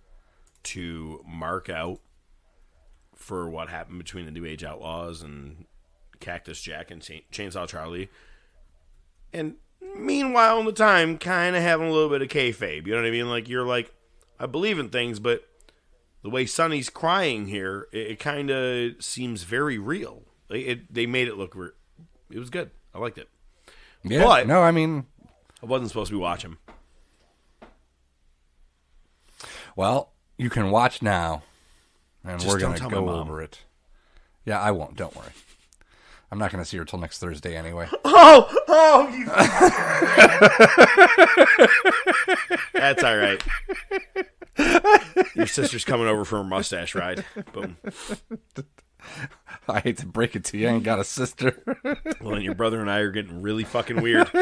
to mark out for what happened between the New Age Outlaws and Cactus Jack and Chainsaw Charlie? And meanwhile, in the time, kind of having a little bit of kayfabe. You know what I mean? Like, you're like, I believe in things, but the way Sonny's crying here, it kind of seems very real. They made it look it was good. I liked it. Yeah, but no, I mean, I wasn't supposed to be watching. Well, you can watch now. And Just we're going to don't go tell my mom. over it. Yeah, I won't. Don't worry. I'm not going to see her till next Thursday anyway. Oh, you. That's all right. Your sister's coming over for a mustache ride. Boom. I hate to break it to you. I ain't got a sister. Well, and your brother and I are getting really fucking weird. We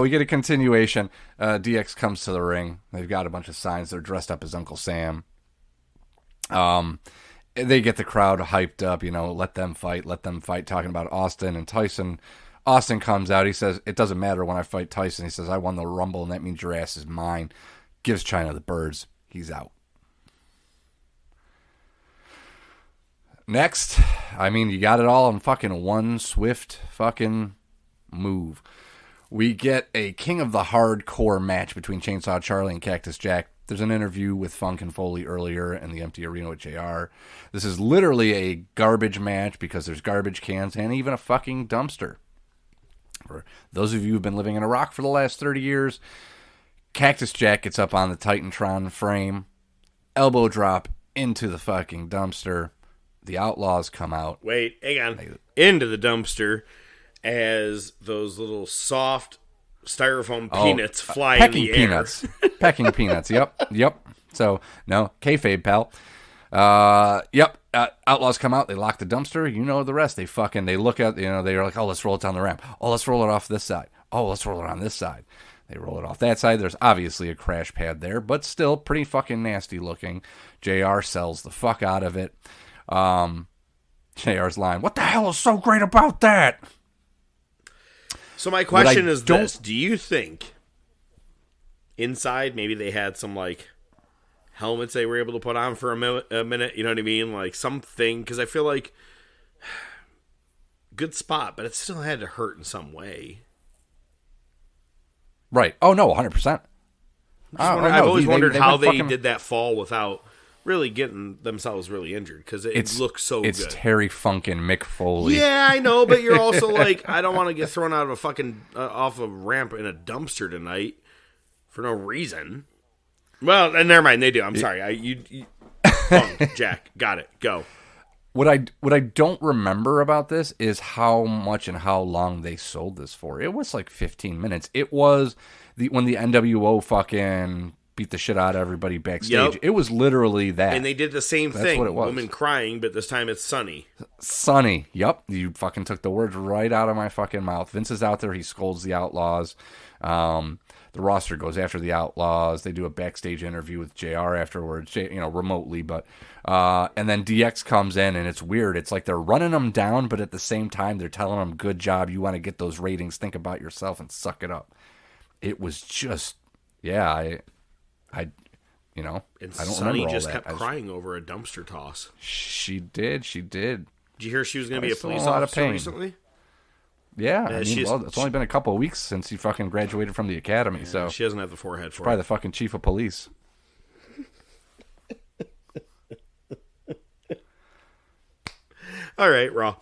get a continuation. DX comes to the ring. They've got a bunch of signs. They're dressed up as Uncle Sam. They get the crowd hyped up, let them fight, talking about Austin and Tyson. Austin comes out. He says, it doesn't matter when I fight Tyson. He says, I won the Rumble, and that means your ass is mine. Gives China the birds. He's out. Next, you got it all in fucking one swift fucking move. We get a King of the Hardcore match between Chainsaw Charlie and Cactus Jack. There's an interview with Funk and Foley earlier in the empty arena with JR. This is literally a garbage match because there's garbage cans and even a fucking dumpster. For those of you who've been living in a rock for the last 30 years, Cactus Jack gets up on the Titantron frame, elbow drop into the fucking dumpster. The Outlaws come out. Wait, hang on. Into the dumpster as those little soft styrofoam peanuts fly in the air. Pecking peanuts. Yep. So, no, kayfabe, pal. Outlaws come out. They lock the dumpster. You know the rest. They look at, they're like, oh, let's roll it down the ramp. Oh, let's roll it off this side. Oh, let's roll it on this side. They roll it off that side. There's obviously a crash pad there, but still pretty fucking nasty looking. JR sells the fuck out of it. JR's line, what the hell is so great about that? So my question is this. Do you think inside maybe they had some helmets they were able to put on for a minute? You know what I mean? Like something, because I feel like good spot, but it still had to hurt in some way. Right. Oh, no, 100%. I've always wondered how they did that fall without really getting themselves really injured, because it looks so good. It's Terry Funk and Mick Foley. Yeah, I know, but you're also like, I don't want to get thrown out of a fucking off a ramp in a dumpster tonight for no reason. Well, and never mind, they do. I'm sorry. Funk, Jack, got it. Go. What I don't remember about this is how much and how long they sold this for. It was like 15 minutes. It was when the NWO fucking beat the shit out of everybody backstage. Yep. It was literally that. And they did the same thing. What it was. Woman crying, but this time it's Sunny. Sunny. Yep. You fucking took the words right out of my fucking mouth. Vince is out there. He scolds the Outlaws. The roster goes after the Outlaws. They do a backstage interview with JR afterwards, remotely. But and then DX comes in, and it's weird. It's like they're running them down, but at the same time, they're telling them, good job. You want to get those ratings. Think about yourself and suck it up. It was just, I don't Sunny remember just all that. kept crying over a dumpster toss. She did. Did you hear she was going to be a police officer recently? Yeah, it's only been a couple of weeks since he fucking graduated from the academy, so she doesn't have the forehead for probably it. the fucking chief of police. All right, Raw.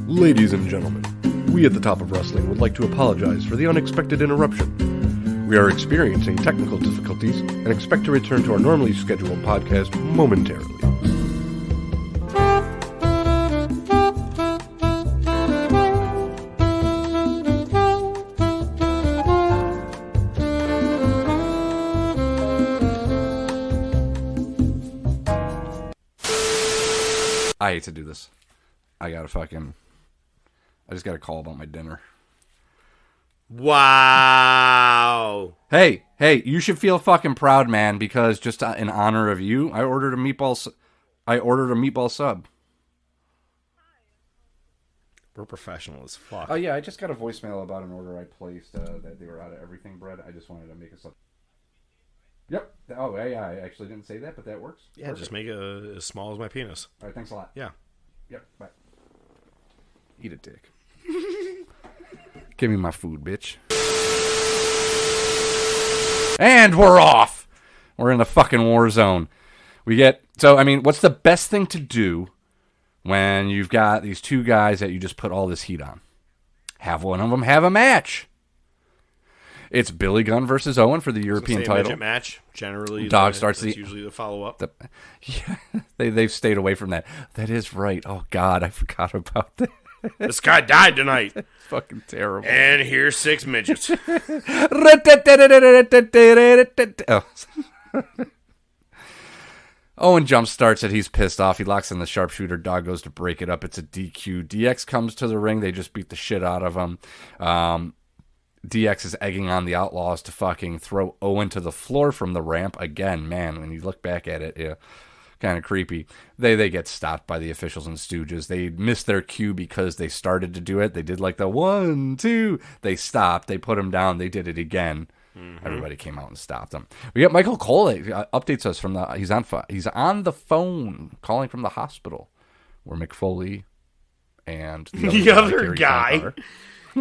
Ladies and gentlemen, we at the Top of Wrestling would like to apologize for the unexpected interruption. We are experiencing technical difficulties and expect to return to our normally scheduled podcast momentarily. I hate to do this. I just got a call about my dinner. Wow. Hey, you should feel fucking proud, man, because just in honor of you, I ordered a meatball sub. We're professional as fuck. Oh yeah, I just got a voicemail about an order I placed that they were out of everything bread. I just wanted to make a sub. Yep. Oh yeah, I actually didn't say that, but that works. Yeah, just make it as small as my penis. All right, thanks a lot. Yeah. Yep. Bye. Eat a dick. Give me my food, bitch. And we're off. We're in the fucking war zone. What's the best thing to do when you've got these two guys that you just put all this heat on? Have one of them have a match. It's Billy Gunn versus Owen for the European title. Midget match. Generally, that's usually the follow-up. Yeah, they've stayed away from that. That is right. Oh, God, I forgot about that. This guy died tonight. It's fucking terrible. And here's 6 midgets. Owen jump starts it. He's pissed off. He locks in the sharpshooter. Dog goes to break it up. It's a DQ. DX comes to the ring. They just beat the shit out of him. DX is egging on the Outlaws to fucking throw Owen to the floor from the ramp. Again, man, when you look back at it, yeah, kind of creepy. They get stopped by the officials and Stooges. They missed their cue because they started to do it. They did like the 1, 2. They stopped. They put him down. They did it again. Mm-hmm. Everybody came out and stopped them. We got Michael Cole updates us from he's on the phone calling from the hospital where Mick Foley and the other guy.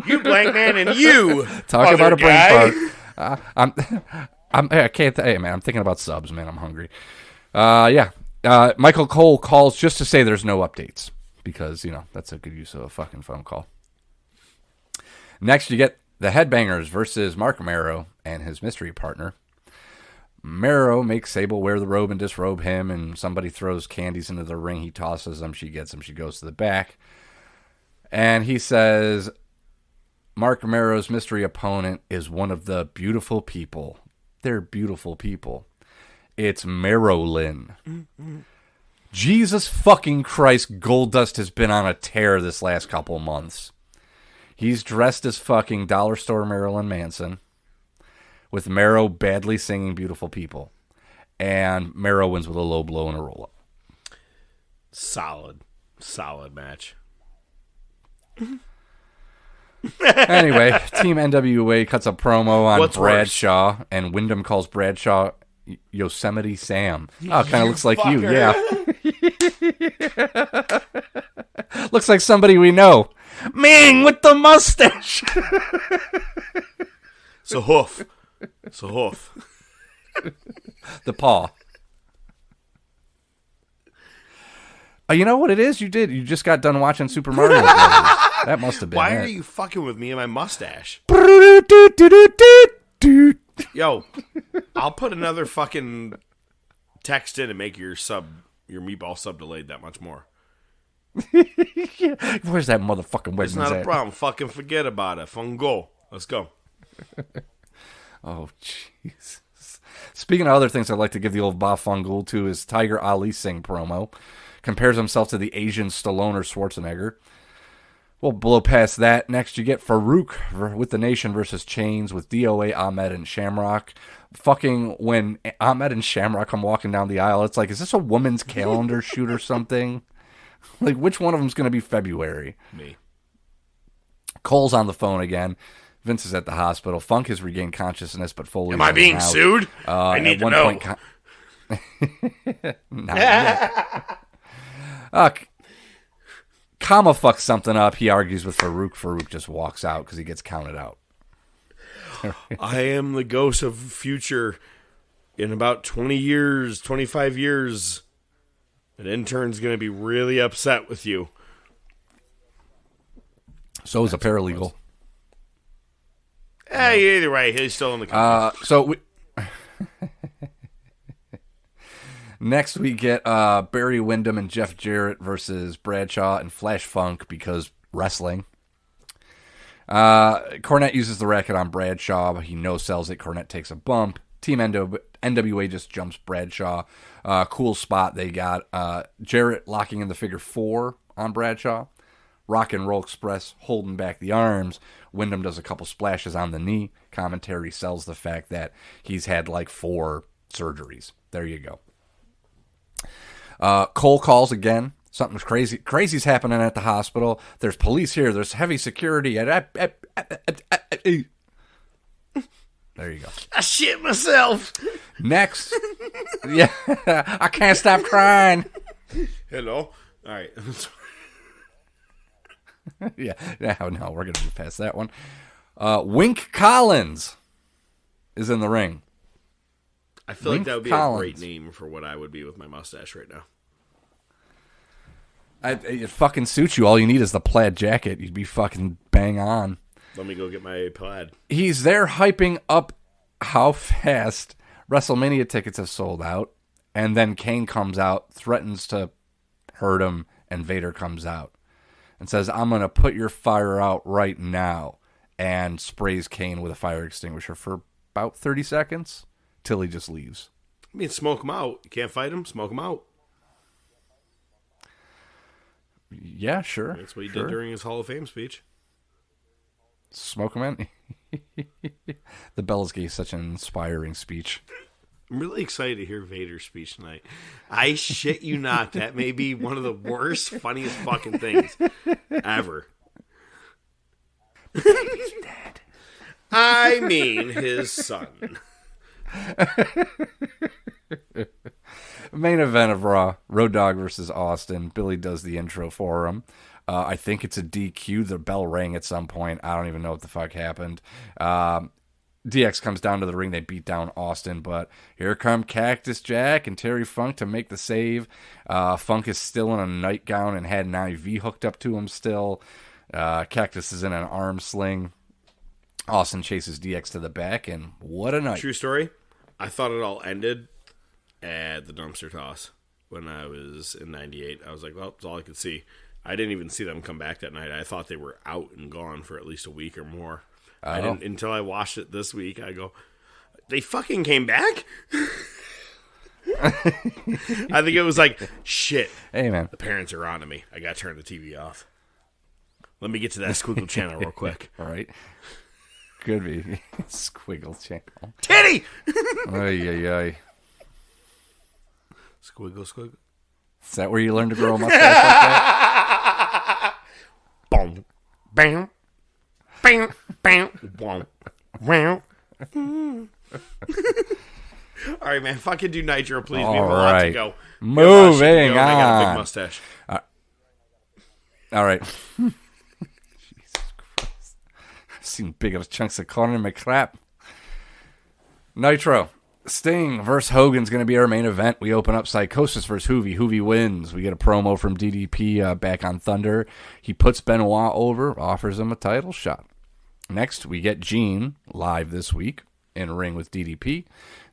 You blank man and you talk about a brain guy. fart. I can't. Hey man, I'm thinking about subs, man. I'm hungry. Yeah. Michael Cole calls just to say there's no updates because that's a good use of a fucking phone call. Next, you get the Headbangers versus Mark Mero and his mystery partner. Mero makes Sable wear the robe and disrobe him, and somebody throws candies into the ring. He tosses them. She gets them. She goes to the back, and he says, Mark Mero's mystery opponent is one of the beautiful people. They're beautiful people. It's Marilyn. Mm-hmm. Jesus fucking Christ, Goldust has been on a tear this last couple months. He's dressed as fucking Dollar Store Marilyn Manson with Mero badly singing beautiful people. And Mero wins with a low blow and a roll-up. Solid match. Anyway, Team NWA cuts a promo on Bradshaw, and Wyndham calls Bradshaw Yosemite Sam. Oh, kind of looks like you, yeah. Looks like somebody we know. Ming with the mustache. It's a hoof. The paw. Oh, you know what it is? You just got done watching Super Mario Brothers. That must have been Why it. are you fucking with me and my mustache? Yo, I'll put another fucking text in and make your meatball sub delayed that much more. Where's that motherfucking Wednesday? It's not a problem. Fucking forget about it. Go. Let's go. Oh, Jesus. Speaking of other things I'd like to give the old Ba Fungul to is Tiger Ali Singh promo. Compares himself to the Asian Stallone or Schwarzenegger. We'll blow past that. Next, you get Farouk with the Nation versus Chains with DOA, Ahmed, and Shamrock. Fucking when Ahmed and Shamrock come walking down the aisle, it's like, is this a woman's calendar shoot or something? Like, which one of them's going to be February? Me. Cole's on the phone again. Vince is at the hospital. Funk has regained consciousness, but Foley. Am I being sued? I need to know. Not yet. Kama fucks something up. He argues with Farouk. Farouk just walks out because he gets counted out. I am the ghost of future in about 20 years, 25 years, an intern's going to be really upset with you. So is a paralegal. Hey, either way, he's still in the company. Next we get Barry Windham and Jeff Jarrett versus Bradshaw and Flash Funk because wrestling. Cornette uses the racket on Bradshaw, but he no-sells it. Cornette takes a bump. Team NWA just jumps Bradshaw. Cool spot they got. Jarrett locking in the figure 4 on Bradshaw. Rock and Roll Express holding back the arms. Windham does a couple splashes on the knee. Commentary sells the fact that he's had like 4 surgeries. There you go. Cole calls again. Something's crazy's happening at the hospital. There's police here. There's heavy security. There you go. I shit myself. Next. Yeah. I can't stop crying. Hello. All right. Yeah. No, we're going to move past that one. Wink Collins is in the ring. I feel like that would be a great name for what I would be with my mustache right now. It fucking suits you. All you need is the plaid jacket. You'd be fucking bang on. Let me go get my plaid. He's there hyping up how fast WrestleMania tickets have sold out. And then Kane comes out, threatens to hurt him, and Vader comes out and says, I'm going to put your fire out right now. And sprays Kane with a fire extinguisher for about 30 seconds. Till he just leaves. I mean, smoke him out. You can't fight him, smoke him out. Yeah, sure. That's what he did during his Hall of Fame speech. Smoke him in. The Bells gave such an inspiring speech. I'm really excited to hear Vader's speech tonight. I shit you not. That may be one of the worst, funniest fucking things ever. He's dead. I mean his son. Main event of Raw, Road Dogg versus Austin. Billy does the intro for him. I think it's a DQ. The bell rang at some point. I don't even know what the fuck happened. DX comes down to the ring. They beat down Austin, but here come Cactus Jack and Terry Funk to make the save. Funk is still in a nightgown and had an IV hooked up to him still. Cactus is in an arm sling. Austin chases DX to the back, and what a night. True story. I thought it all ended at the dumpster toss when I was in 98. I was like, well, that's all I could see. I didn't even see them come back that night. I thought they were out and gone for at least a week or more. Oh. I didn't until I watched it this week. I go, they fucking came back? I think it was like, shit. Hey, man. The parents are on to me. I got to turn the TV off. Let me get to that squiggle channel real quick. All right. Could be. Squiggle channel. Titty! Ay. Squiggle. Is that where you learned to grow a mustache like that? Boom. Bam. Bam. Bam. Boom. Wow. All right, man. Fucking do Nitro, please. We have a lot to go. Moving on. I got a big mustache. All right. Seen big chunks of corn in my crap. Nitro. Sting versus Hogan's going to be our main event. We open up Psychosis versus Hoovy. Hoovy wins. We get a promo from DDP back on Thunder. He puts Benoit over, offers him a title shot. Next, we get Gene live this week in a ring with DDP,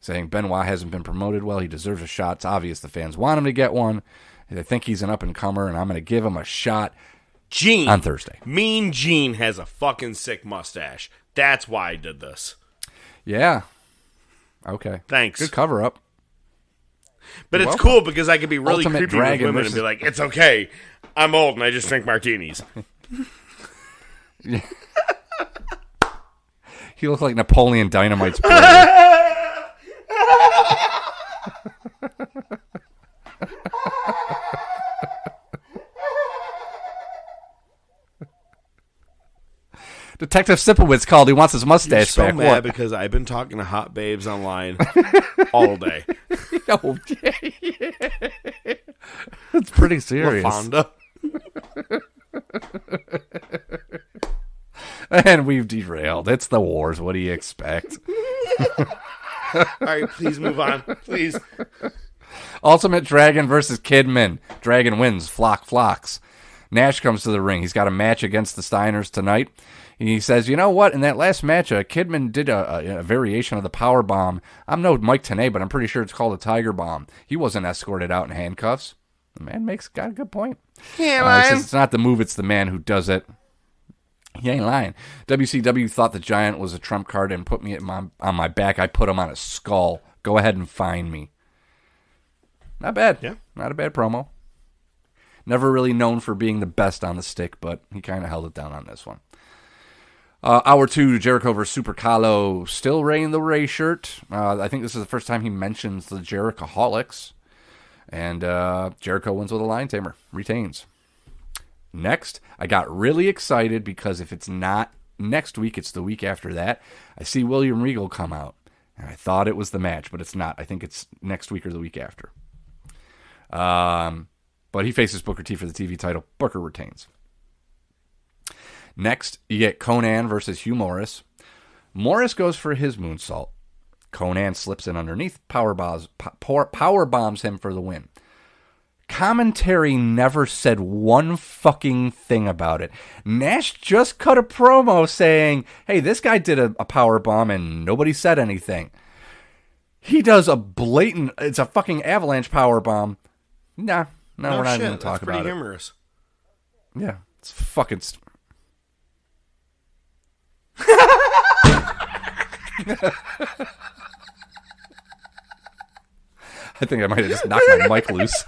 saying Benoit hasn't been promoted well. He deserves a shot. It's obvious the fans want him to get one. They think he's an up-and-comer, and I'm going to give him a shot. Gene. On Thursday. Mean Gene has a fucking sick mustache. That's why I did this. Yeah. Okay. Thanks. Good cover-up. But You're it's welcome. cool because I could be really Ultimate creepy with Dragon women versus... and be like, it's okay. I'm old and I just drink martinis. He looked like Napoleon Dynamite's brother. Detective Sipowicz called. He wants his mustache You're so back. mad What? because I've been talking to hot babes online all day. Oh, that's pretty serious. LaFonda. And we've derailed. It's the wars. What do you expect? All right, please move on. Please. Ultimate Dragon versus Kidman. Dragon wins. Flock flocks. Nash comes to the ring. He's got a match against the Steiners tonight. He says, you know what? In that last match, Kidman did a variation of the power bomb. I'm no Mike Tenay, but I'm pretty sure it's called a Tiger Bomb. He wasn't escorted out in handcuffs. The man got a good point. Yeah, he says it's not the move, it's the man who does it. He ain't lying. WCW thought the Giant was a trump card and put me on my back. I put him on a skull. Go ahead and find me. Not bad. Yeah. Not a bad promo. Never really known for being the best on the stick, but he kind of held it down on this one. Hour 2, Jericho vs. Super Carlo. Still Ray in the Ray shirt. I think this is the first time he mentions the Jerichoholics. And Jericho wins with a Lion Tamer. Retains. Next, I got really excited because if it's not next week, it's the week after that. I see William Regal come out. And I thought it was the match, but it's not. I think it's next week or the week after. But he faces Booker T for the TV title. Booker retains. Next, you get Conan versus Hugh Morris. Morris goes for his moonsault. Conan slips in underneath, power bombs him for the win. Commentary never said one fucking thing about it. Nash just cut a promo saying, hey, this guy did a power bomb and nobody said anything. He does a blatant, it's a fucking avalanche power bomb. No, we're not even going to talk about it. That's pretty humorous. Yeah, it's fucking... I think I might have just knocked my mic loose.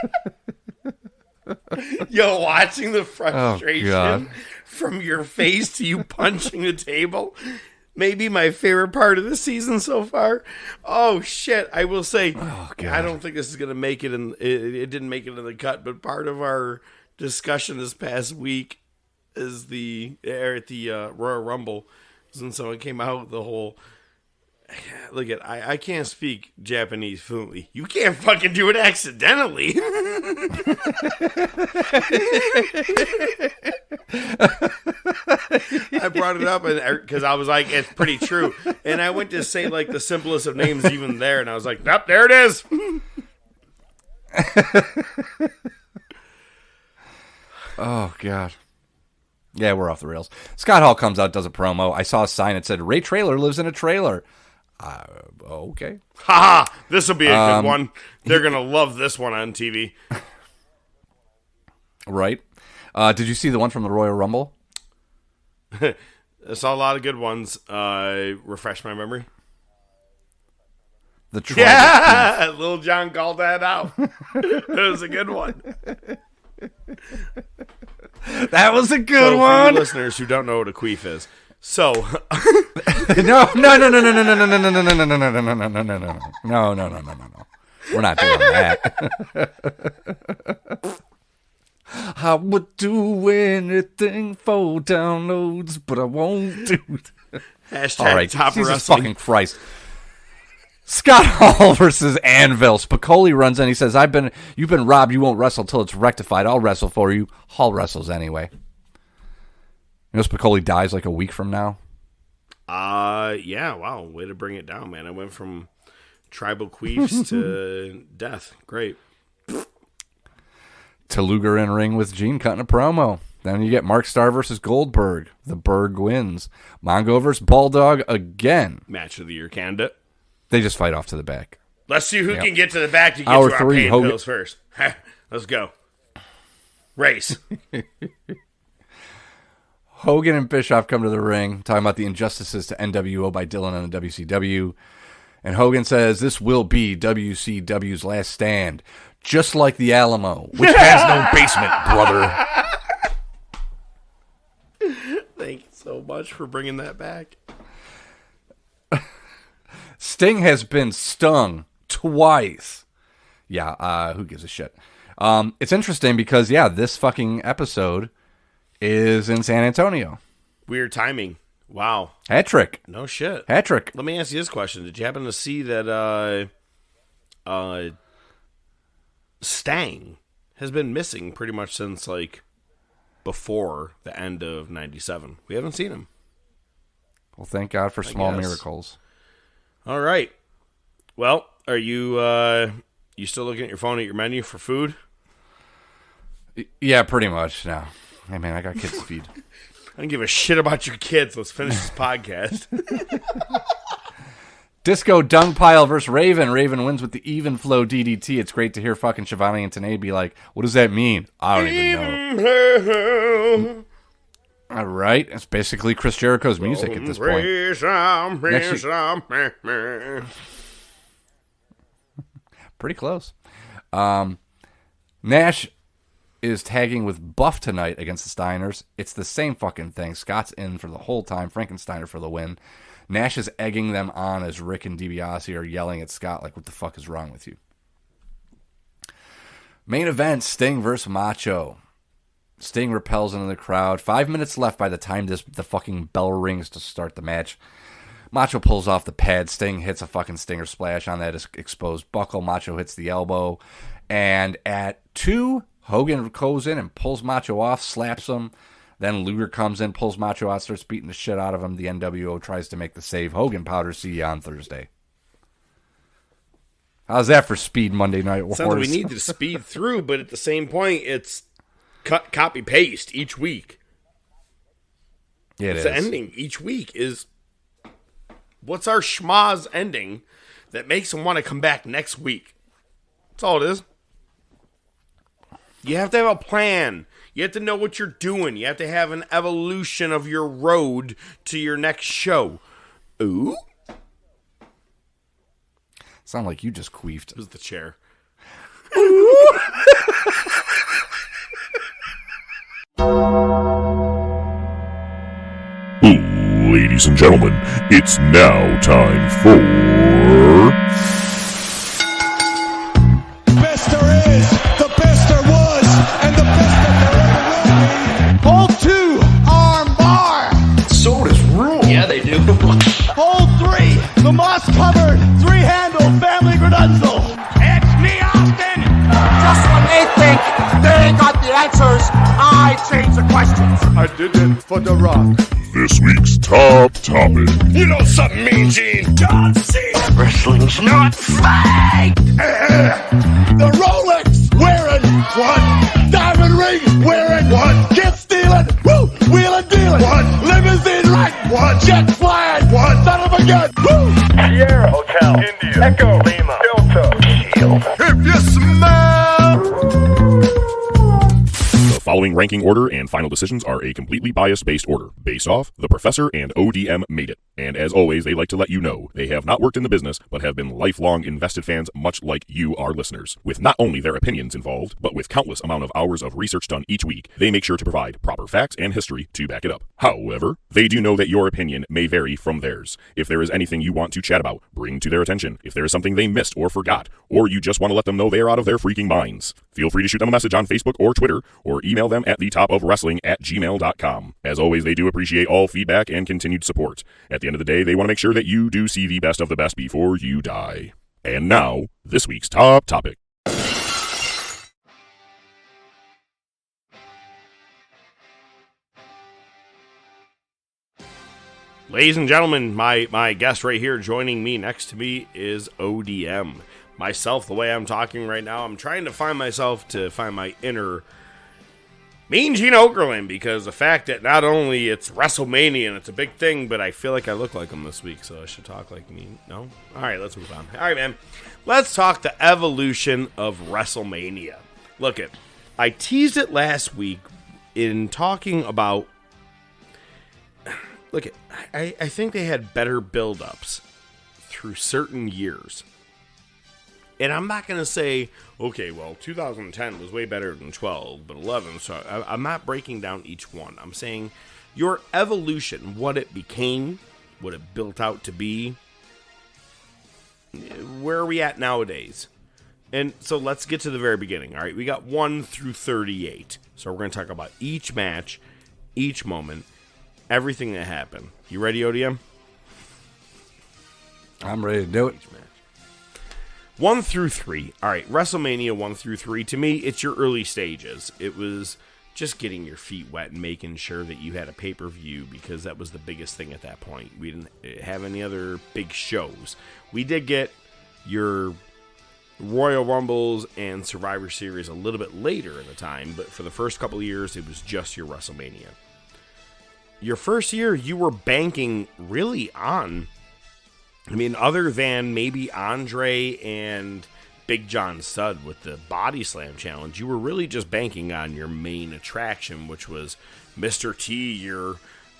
Yo, watching the frustration from your face to you punching the table, maybe my favorite part of the season so far. Oh shit! I will say, I don't think this is gonna make it, it didn't make it in the cut. But part of our discussion this past week is at the Royal Rumble, and so it came out the whole. Look at I can't speak Japanese fluently. You can't fucking do it accidentally. I brought it up because I was like, it's pretty true. And I went to say like the simplest of names even there, and I was like, nope, there it is. Oh god. Yeah, we're off the rails. Scott Hall comes out, does a promo. I saw a sign that said, Ray Traylor lives in a trailer. Okay. Haha, this will be a good one. They're going to love this one on TV. Right. Did you see the one from the Royal Rumble? I saw a lot of good ones. Refresh my memory. The Tribal Chief. Little John called that out. It was a good one. That was a good one. For you listeners who don't know what a queef is. So No. We're not doing that. I would do anything for downloads, but I won't do it. Hashtag all right, top Jesus wrestling. fucking Christ. Scott Hall versus Anvil. Spicoli runs in. He says, you've been robbed. You won't wrestle till it's rectified. I'll wrestle for you. Hall wrestles anyway. You know, Spicoli dies like a week from now. Yeah, wow. Way to bring it down, man. I went from tribal queefs to death. Great. To Luger in ring with Gene cutting a promo. Then you get Mark Starr versus Goldberg. The Berg wins. Mongo versus Bulldog again. Match of the year candidate. They just fight off to the back. Let's see who can get to the back to get Hour to our 3, pain Hogan. pills first. Let's go. Race. Hogan and Bischoff come to the ring, talking about the injustices to NWO by Dylan on the WCW. And Hogan says, this will be WCW's last stand, just like the Alamo, which has no basement, brother. Thank you so much for bringing that back. Sting has been stung twice. Yeah, who gives a shit? It's interesting because, this fucking episode is in San Antonio. Weird timing. Wow. Hat trick. No shit. Hat trick. Let me ask you this question. Did you happen to see that Stang has been missing pretty much since, like, before the end of 97? We haven't seen him. Well, thank God for small miracles. All right. Well, are you you still looking at your phone at your menu for food? Yeah, pretty much. No. Hey, man, I got kids to feed. I don't give a shit about your kids. Let's finish this podcast. Disco Dung Pile versus Raven. Raven wins with the even flow DDT. It's great to hear fucking Shivani and Tanay be like, what does that mean? I don't even know. All right. It's basically Chris Jericho's music at this point. Pretty close. Nash is tagging with Buff tonight against the Steiners. It's the same fucking thing. Scott's in for the whole time. Frankensteiner for the win. Nash is egging them on as Rick and DiBiase are yelling at Scott like, what the fuck is wrong with you? Main event, Sting versus Macho. Sting repels into the crowd. 5 minutes left by the time the fucking bell rings to start the match. Macho pulls off the pad. Sting hits a fucking stinger splash on that exposed buckle. Macho hits the elbow. And at 2, Hogan goes in and pulls Macho off, slaps him. Then Luger comes in, pulls Macho out, starts beating the shit out of him. The NWO tries to make the save. Hogan powder. See you on Thursday. How's that for speed Monday Night Wars? Something we need to speed through, but at the same point, it's cut, copy, paste each week. Yeah, it's the ending each week is what's our schmoz ending that makes them want to come back next week. That's all it is. You have to have a plan. You have to know what you're doing. You have to have an evolution of your road to your next show. Ooh. Sound like you just queefed. It was the chair. Ladies and gentlemen, it's now time for... Best there is, the best there was, and the best that there ever will be. Hold 2, arm bar. Sodas rule. Yeah, they do. Hold 3, the moss covered, 3-handle family granunzel. It's me, Austin! Just when they think they ain't got the answers, I change the questions. I did it for The Rock. This week's top topic. You know something, Mean Gene? John Cena! Wrestling's not fake! The Rolex wearing one, diamond ring wearing one, kid stealing, woo, wheeling dealing one, limousine riding one, jet flying one, son of a gun, woo! Sierra Hotel, India, Echo, Lima, Delta, Shield. If you smell... The following ranking order and final decisions are a completely bias-based order, based off The Professor and ODM made it. And as always, they like to let you know they have not worked in the business, but have been lifelong invested fans much like you, our listeners. With not only their opinions involved, but with countless amount of hours of research done each week, they make sure to provide proper facts and history to back it up. However, they do know that your opinion may vary from theirs. If there is anything you want to chat about, bring to their attention. If there is something they missed or forgot, or you just want to let them know they are out of their freaking minds, feel free to shoot them a message on Facebook or Twitter, or email them at thetopofwrestling@gmail.com. As always, they do appreciate all feedback and continued support. At the end of the day, they want to make sure that you do see the best of the best before you die. And now, this week's top topic. Ladies and gentlemen, my guest right here joining me next to me is ODM. Myself, the way I'm talking right now, I'm trying to find myself to find my inner Mean Gene Okerlund, because the fact that not only it's WrestleMania and it's a big thing, but I feel like I look like him this week, so I should talk like me. No? Alright, let's move on. Alright, man. Let's talk the evolution of WrestleMania. Look it, I teased it last week in talking about... Look it, I think they had better build-ups through certain years. And I'm not going to say, okay, well, 2010 was way better than 12, but 11, so I'm not breaking down each one. I'm saying your evolution, what it became, what it built out to be, where are we at nowadays? And so let's get to the very beginning, all right? We got 1 through 38. So we're going to talk about each match, each moment, everything that happened. You ready, ODM? I'm ready to do it. 1 through 3. All right, WrestleMania 1 through 3. To me, it's your early stages. It was just getting your feet wet and making sure that you had a pay-per-view, because that was the biggest thing at that point. We didn't have any other big shows. We did get your Royal Rumbles and Survivor Series a little bit later in the time, but for the first couple of years, it was just your WrestleMania. Your first year, you were banking really on, other than maybe Andre and Big John Studd with the Body Slam Challenge, you were really just banking on your main attraction, which was Mr. T, your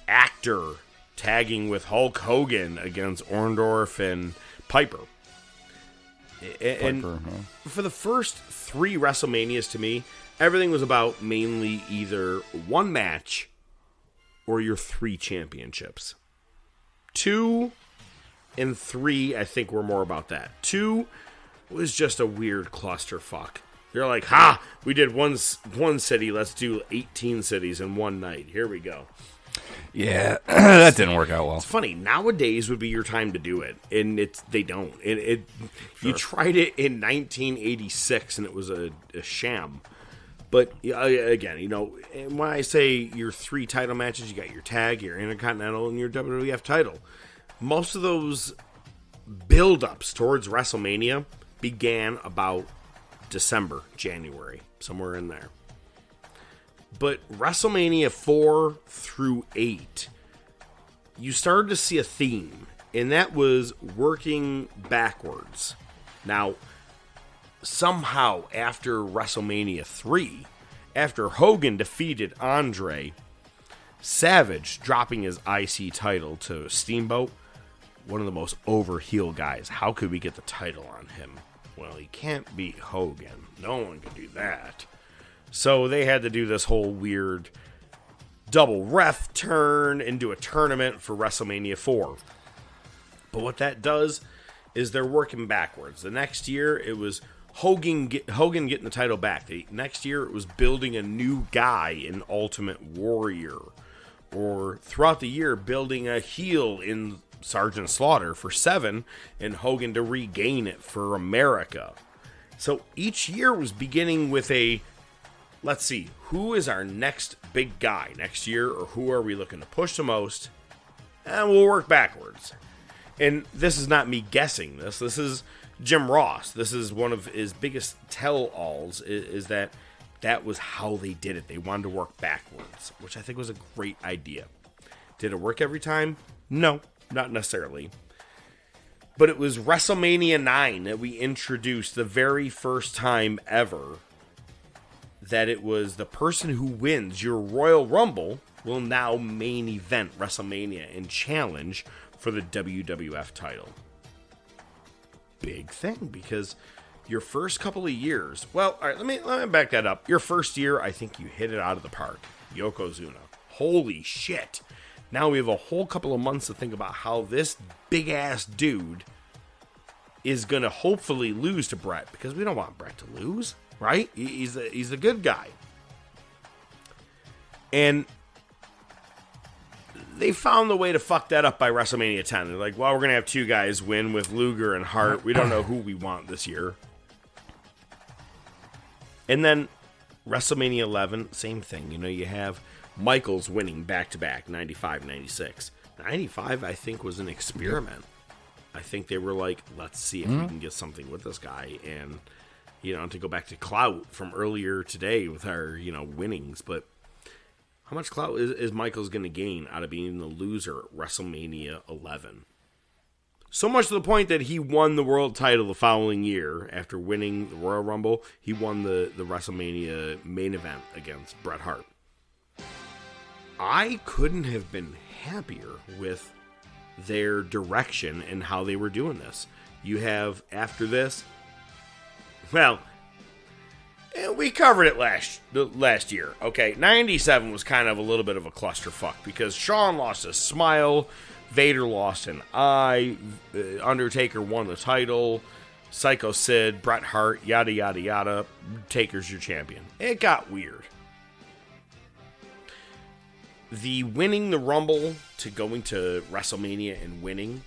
actor, tagging with Hulk Hogan against Orndorff and Piper. And for the first 3 WrestleManias, to me, everything was about mainly either one match or your 3 championships. 2 and 3, I think, were more about that. 2 was just a weird clusterfuck. They're like, we did one city, let's do 18 cities in one night. Here we go. Yeah, that didn't work out well. It's funny. Nowadays would be your time to do it, and they don't. You tried it in 1986, and it was a sham. But again, when I say your 3 title matches, you got your tag, your Intercontinental, and your WWF title. Most of those build-ups towards WrestleMania began about December, January, somewhere in there. But WrestleMania 4 through 8, you started to see a theme, and that was working backwards. Now, somehow after WrestleMania 3, after Hogan defeated Andre, Savage dropping his IC title to Steamboat, one of the most over-heel guys. How could we get the title on him? Well, he can't beat Hogan. No one could do that. So they had to do this whole weird double ref turn into a tournament for WrestleMania 4. But what that does is they're working backwards. The next year, it was Hogan getting the title back. The next year, it was building a new guy in Ultimate Warrior. Or throughout the year, building a heel in Sergeant Slaughter for 7 and Hogan to regain it for America. So each year was beginning with a, let's see, who is our next big guy next year, or who are we looking to push the most? And we'll work backwards. And this is not me guessing this. This is Jim Ross. This is one of his biggest tell-alls, is that was how they did it. They wanted to work backwards, which I think was a great idea. Did it work every time? No, not necessarily. But it was WrestleMania 9 that we introduced the very first time ever that it was the person who wins your Royal Rumble will now main event WrestleMania and challenge for the WWF title. Big thing, because your first couple of years, well, all right, let me back that up. Your first year, I think you hit it out of the park. Yokozuna. Holy shit. Now we have a whole couple of months to think about how this big-ass dude is going to hopefully lose to Bret, because we don't want Bret to lose, right? He's a good guy. And they found the way to fuck that up by WrestleMania 10. They're like, well, we're going to have 2 guys win with Luger and Hart. We don't know who we want this year. And then WrestleMania 11, same thing. You have Michaels winning back-to-back, 95, 96. 95, I think, was an experiment. I think they were like, let's see if we can get something with this guy. And, to go back to clout from earlier today with our, winnings. But how much clout is Michaels going to gain out of being the loser at WrestleMania 11? So much to the point that he won the world title the following year after winning the Royal Rumble. He won the WrestleMania main event against Bret Hart. I couldn't have been happier with their direction and how they were doing this. You have, after this, well, we covered it last year. Okay, 97 was kind of a little bit of a clusterfuck because Shawn lost his smile, Vader lost an eye, Undertaker won the title, Psycho Sid, Bret Hart, yada, yada, yada, Taker's your champion. It got weird. The winning the Rumble to going to WrestleMania and winning,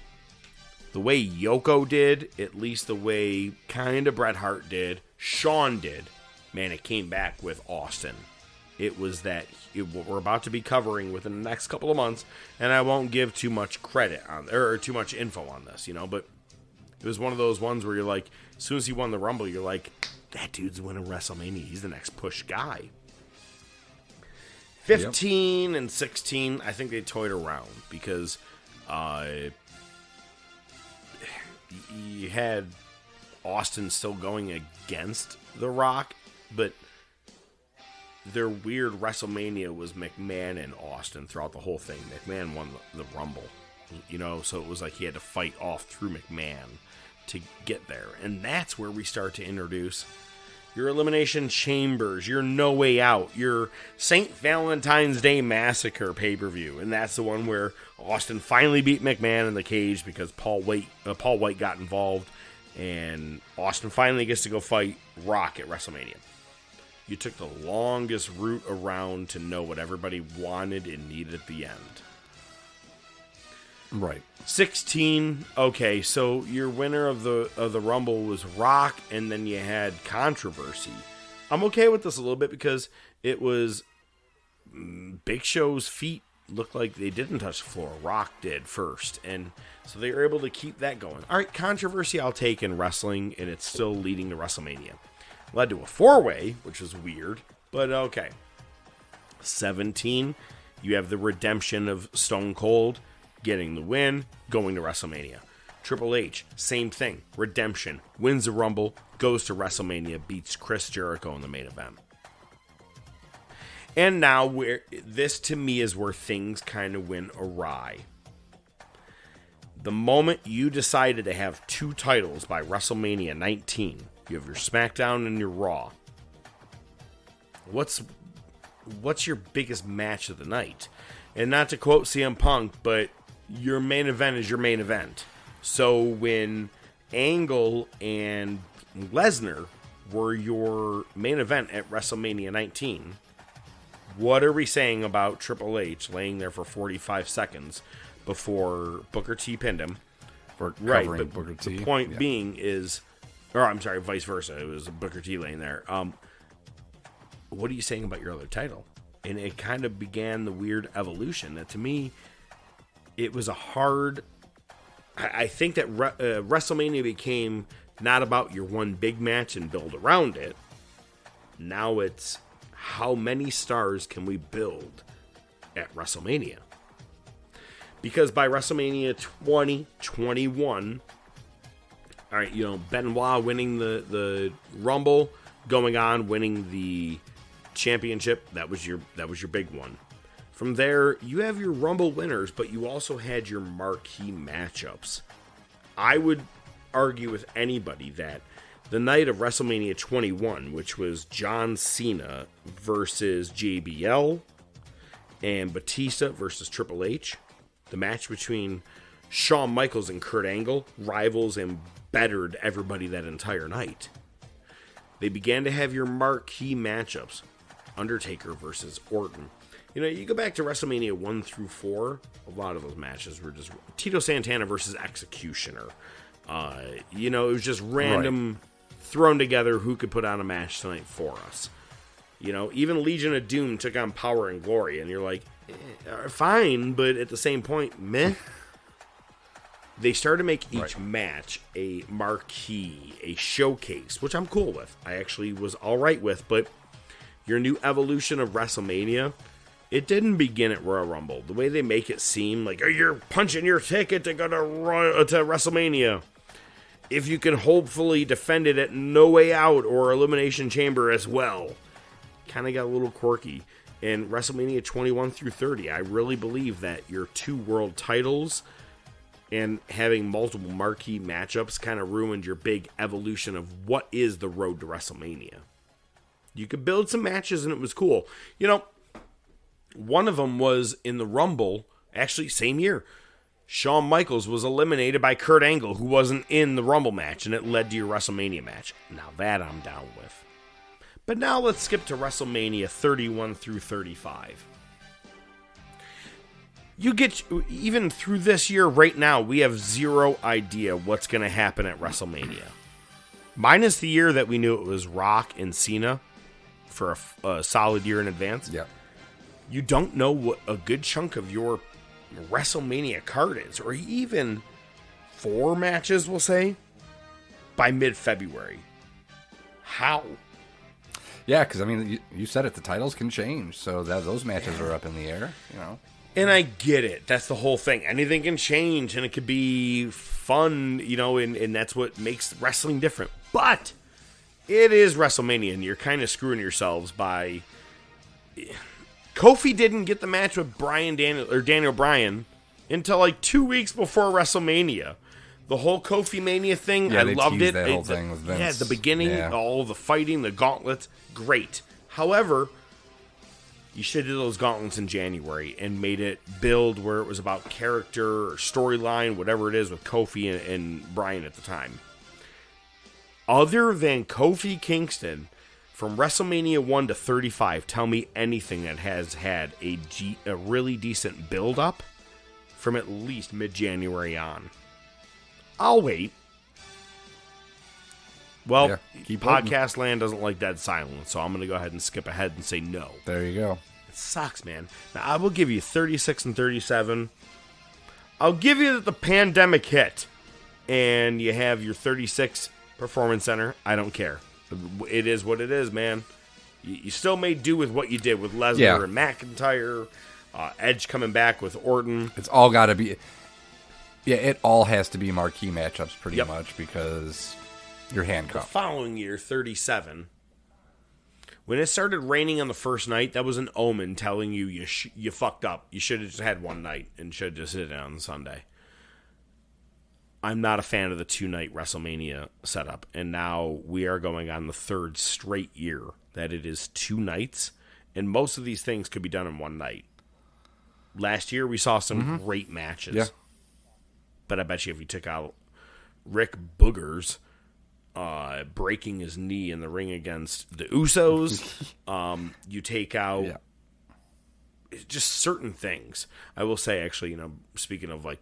the way Yoko did, at least the way kind of Bret Hart did, Shawn did, man, it came back with Austin. It was that we're about to be covering within the next couple of months, and I won't give too much credit on or too much info on this, but It was one of those ones where you're like, as soon as he won the Rumble, you're like, that dude's winning WrestleMania. He's the next push guy. 15 and 16, I think they toyed around because you had Austin still going against The Rock, but their weird WrestleMania was McMahon and Austin throughout the whole thing. McMahon won the Rumble, so it was like he had to fight off through McMahon to get there. And that's where we start to introduce your Elimination Chambers, your No Way Out, your St. Valentine's Day Massacre pay-per-view. And that's the one where Austin finally beat McMahon in the cage because Paul White got involved, and Austin finally gets to go fight Rock at WrestleMania. You took the longest route around to know what everybody wanted and needed at the end. Right. 16, okay, so your winner of the Rumble was Rock, and then you had controversy. I'm okay with this a little bit because it was Big Show's feet looked like they didn't touch the floor. Rock did first, and so they were able to keep that going. All right, controversy I'll take in wrestling, and it's still leading to WrestleMania. Led to a 4-way, which is weird, but okay. 17, you have the redemption of Stone Cold getting the win, going to WrestleMania. Triple H, same thing. Redemption, wins the Rumble, goes to WrestleMania, beats Chris Jericho in the main event. And now, this to me is where things kind of went awry. The moment you decided to have 2 titles by WrestleMania 19, you have your SmackDown and your Raw. What's your biggest match of the night? And not to quote CM Punk, but your main event is your main event. So when Angle and Lesnar were your main event at WrestleMania 19, what are we saying about Triple H laying there for 45 seconds before Booker T pinned him? Right, but Booker T. The point being is, or I'm sorry, vice versa. It was Booker T laying there. What are you saying about your other title? And it kind of began the weird evolution that, to me, it was a hard... I think that WrestleMania became not about your one big match and build around it. Now it's how many stars can we build at WrestleMania? Because by WrestleMania 2021, all right, Benoit winning the Rumble, going on winning the championship, that was your big one. From there, you have your Rumble winners, but you also had your marquee matchups. I would argue with anybody that the night of WrestleMania 21, which was John Cena versus JBL and Batista versus Triple H, the match between Shawn Michaels and Kurt Angle, rivals and bettered everybody that entire night. They began to have your marquee matchups. Undertaker versus Orton. You go back to WrestleMania 1 through 4, a lot of those matches were just Tito Santana versus Executioner. It was just random, thrown together who could put on a match tonight for us. Even Legion of Doom took on Power and Glory, and you're like, fine, but at the same point, meh. They started to make each match a marquee, a showcase, which I'm cool with. I actually was all right with, but your new evolution of WrestleMania, it didn't begin at Royal Rumble. The way they make it seem like, you're punching your ticket to go to WrestleMania. If you can hopefully defend it at No Way Out or Elimination Chamber as well. Kind of got a little quirky. In WrestleMania 21 through 30, I really believe that your 2 world titles and having multiple marquee matchups kind of ruined your big evolution of what is the road to WrestleMania. You could build some matches and it was cool. One of them was in the Rumble, actually same year. Shawn Michaels was eliminated by Kurt Angle, who wasn't in the Rumble match, and it led to your WrestleMania match. Now that I'm down with. But now let's skip to WrestleMania 31 through 35. You get, even through this year right now, we have zero idea what's going to happen at WrestleMania. Minus the year that we knew it was Rock and Cena for a solid year in advance. Yeah. You don't know what a good chunk of your WrestleMania card is, or even 4 matches, we'll say. by mid-February. How? Yeah, because, I mean, you said it. The titles can change, so those matches are up in the air, you know. And I get it. That's the whole thing. Anything can change, and it could be fun, you know, and that's what makes wrestling different. But it is WrestleMania, and you're kind of screwing yourselves by... Kofi didn't get the match with Daniel Bryan until like 2 weeks before WrestleMania. The whole Kofi Mania thing, I loved it. That whole thing with Vince. Yeah, the beginning, all the fighting, the gauntlets, great. However, you should have did those gauntlets in January and made it build where it was about character or storyline, whatever it is, with Kofi and Bryan at the time. Other than Kofi Kingston, from WrestleMania 1 to 35, tell me anything that has had a really decent build-up from at least mid-January on. I'll wait. Well, Podcast Land doesn't like dead silence, so I'm going to go ahead and skip ahead and say no. There you go. It sucks, man. Now, I will give you 36 and 37. I'll give you that the pandemic hit, and you have your 36 Performance Center. I don't care. It is what it is, man. You still may do with what you did with Lesnar and McIntyre, Edge coming back with Orton. It's all got to be... Yeah, it all has to be marquee matchups pretty much because you're handcuffed. The following year, 37, when it started raining on the first night, that was an omen telling you you fucked up. You should have just had one night and should have just hit it on Sunday. I'm not a fan of the 2-night WrestleMania setup, and now we are going on the third straight year that it is 2 nights, and most of these things could be done in one night. Last year, we saw some great matches. Yeah. But I bet you if you took out Rick Boogers breaking his knee in the ring against the Usos, you take out just certain things. I will say, actually, speaking of like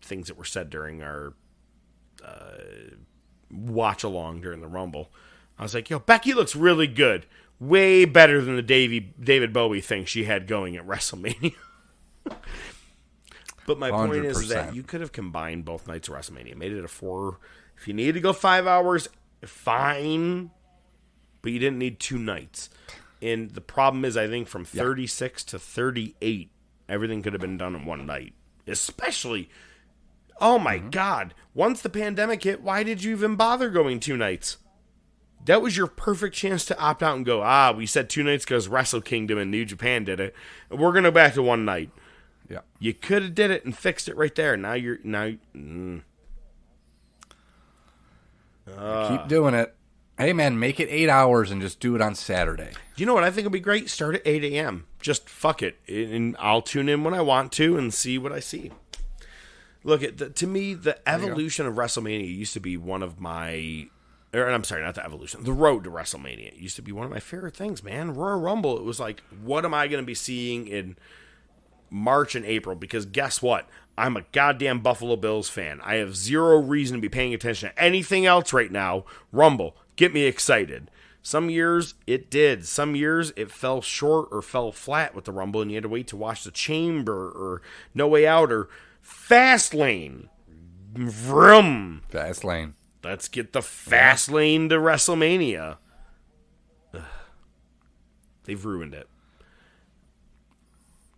things that were said during our watch along during the Rumble, I was like, Becky looks really good. Way better than the David Bowie thing she had going at WrestleMania. But my point is that you could have combined both nights of WrestleMania, made it a 4. If you needed to go 5 hours, fine. But you didn't need 2 nights. And the problem is, I think from 36 to 38, everything could have been done in one night. Especially, oh my God, once the pandemic hit, why did you even bother going 2 nights? That was your perfect chance to opt out and go, we said 2 nights because Wrestle Kingdom and New Japan did it. We're going to go back to one night. Yeah, you could have did it and fixed it right there. Now you're keep doing it. Hey man, make it 8 hours and just do it on Saturday. You know what I think would be great? Start at 8 a.m. Just fuck it, and I'll tune in when I want to and see what I see. Look, to me, the evolution of WrestleMania used to be one of my... I'm sorry, not the evolution. The road to WrestleMania used to be one of my favorite things, man. Royal Rumble, it was like, what am I going to be seeing in March and April? Because guess what? I'm a goddamn Buffalo Bills fan. I have zero reason to be paying attention to anything else right now. Rumble, get me excited. Some years it did. Some years it fell short or fell flat with the Rumble, and you had to wait to watch the Chamber or No Way Out or Fastlane. Vroom. Fastlane. Let's get the fast lane to WrestleMania. Ugh. They've ruined it.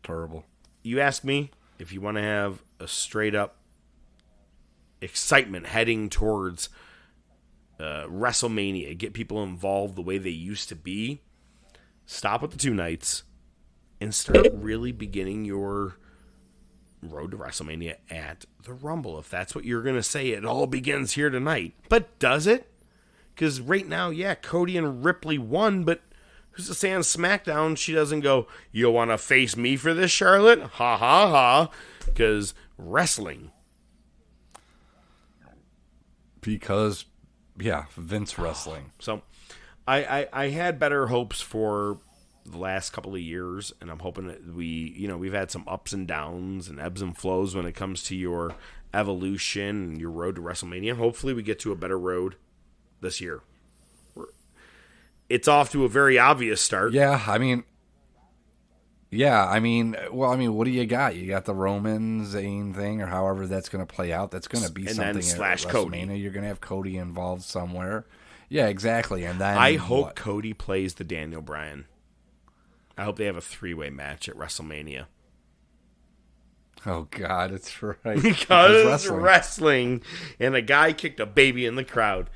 Terrible. You ask me if you want to have a straight up excitement heading towards WrestleMania, get people involved the way they used to be, stop with the 2 nights and start really beginning your road to WrestleMania at the Rumble. If that's what you're going to say, it all begins here tonight. But does it? Because right now, Cody and Ripley won, but who's to say on SmackDown she doesn't go, you want to face me for this, Charlotte? Ha ha ha. Because wrestling. Because, Vince wrestling. So I had better hopes for the last couple of years, and I'm hoping that we've had some ups and downs and ebbs and flows when it comes to your evolution and your road to WrestleMania. Hopefully we get to a better road this year. It's off to a very obvious start. Yeah, I mean, Yeah, I mean, what do you got? You got the Roman Zayn thing, or however that's going to play out. That's going to be and something then slash at Cody. WrestleMania. You're going to have Cody involved somewhere. Yeah, exactly. And then I hope Cody plays the Daniel Bryan. I hope they have a 3-way match at WrestleMania. Oh God, it's right. Because wrestling, and a guy kicked a baby in the crowd.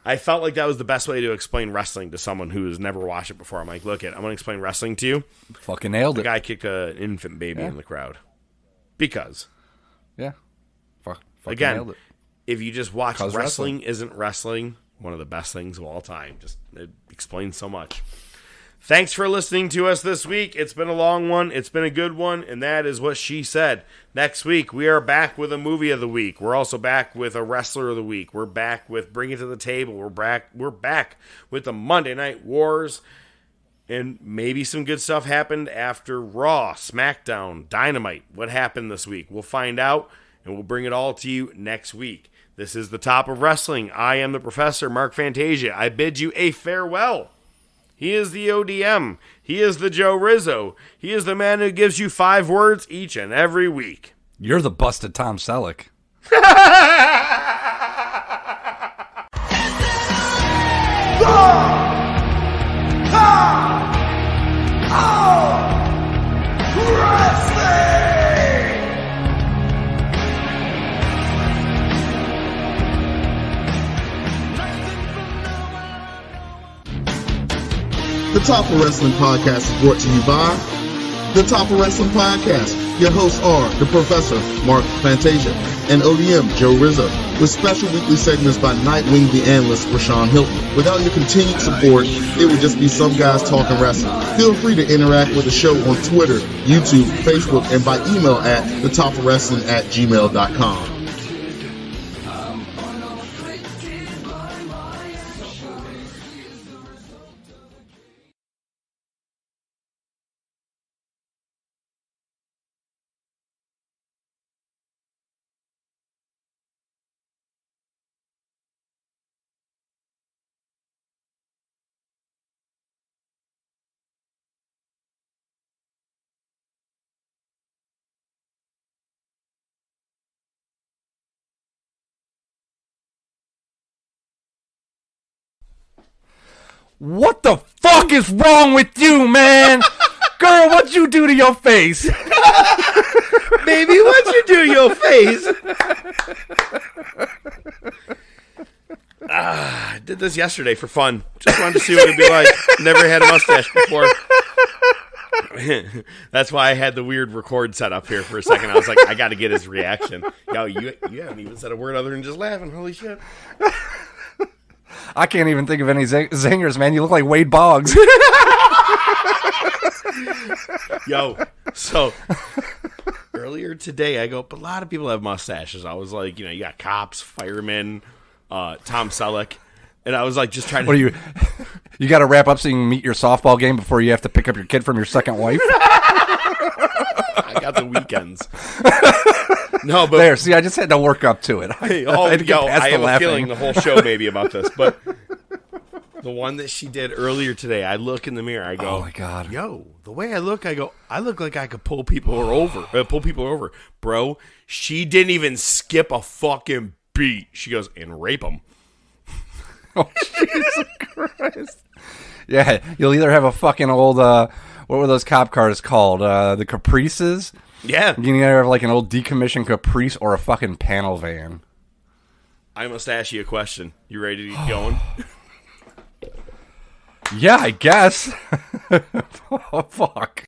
I felt like that was the best way to explain wrestling to someone who has never watched it before. I'm like, look, I'm going to explain wrestling to you. Fucking nailed it. The guy kicked an infant baby in the crowd. Because. Yeah. Fucking again, nailed it. If you just watch wrestling isn't wrestling, one of the best things of all time. Just it explains so much. Thanks for listening to us this week. It's been a long one. It's been a good one, and that is what she said. Next week, we are back with a movie of the week. We're also back with a wrestler of the week. We're back with Bring It to the Table. We're back with the Monday Night Wars, and maybe some good stuff happened after Raw, SmackDown, Dynamite. What happened this week? We'll find out, and we'll bring it all to you next week. This is the Top of Wrestling. I am the Professor, Mark Fantasia. I bid you a farewell. He is the ODM. He is the Joe Rizzo. He is the man who gives you 5 words each and every week. You're the busted Tom Selleck. The Top of Wrestling Podcast is brought to you by The Top of Wrestling Podcast. Your hosts are the Professor, Mark Fantasia, and ODM, Joe Rizzo, with special weekly segments by Nightwing the Analyst, Rashawn Hilton. Without your continued support, it would just be some guys talking wrestling. Feel free to interact with the show on Twitter, YouTube, Facebook, and by email at thetopofwrestling@gmail.com. What the fuck is wrong with you, man? Girl, what'd you do to your face? Baby, what'd you do to your face? I did this yesterday for fun. Just wanted to see what it'd be like. Never had a mustache before. That's why I had the weird record set up here for a second. I was like, I got to get his reaction. Yo, you haven't even said a word other than just laughing. Holy shit. I can't even think of any zingers, man. You look like Wade Boggs. Yo, so earlier today, I go, but a lot of people have mustaches. I was like, you got cops, firemen, Tom Selleck. And I was like, just trying to. What are you? You got to wrap up so you can meet your softball game before you have to pick up your kid from your second wife? I got the weekends. No, but there. See, I just had to work up to it. I have a feeling the whole show may be about this, but the one that she did earlier today, I look in the mirror, I go, "Oh my god, yo!" The way I look like I could pull people over, bro. She didn't even skip a fucking beat. She goes and rape them. Oh Jesus Christ! Yeah, you'll either have a fucking old what were those cop cars called? The Caprices. Yeah. You can either have like an old decommissioned Caprice or a fucking panel van. I must ask you a question. You ready to get going? Yeah, I guess. Oh, fuck.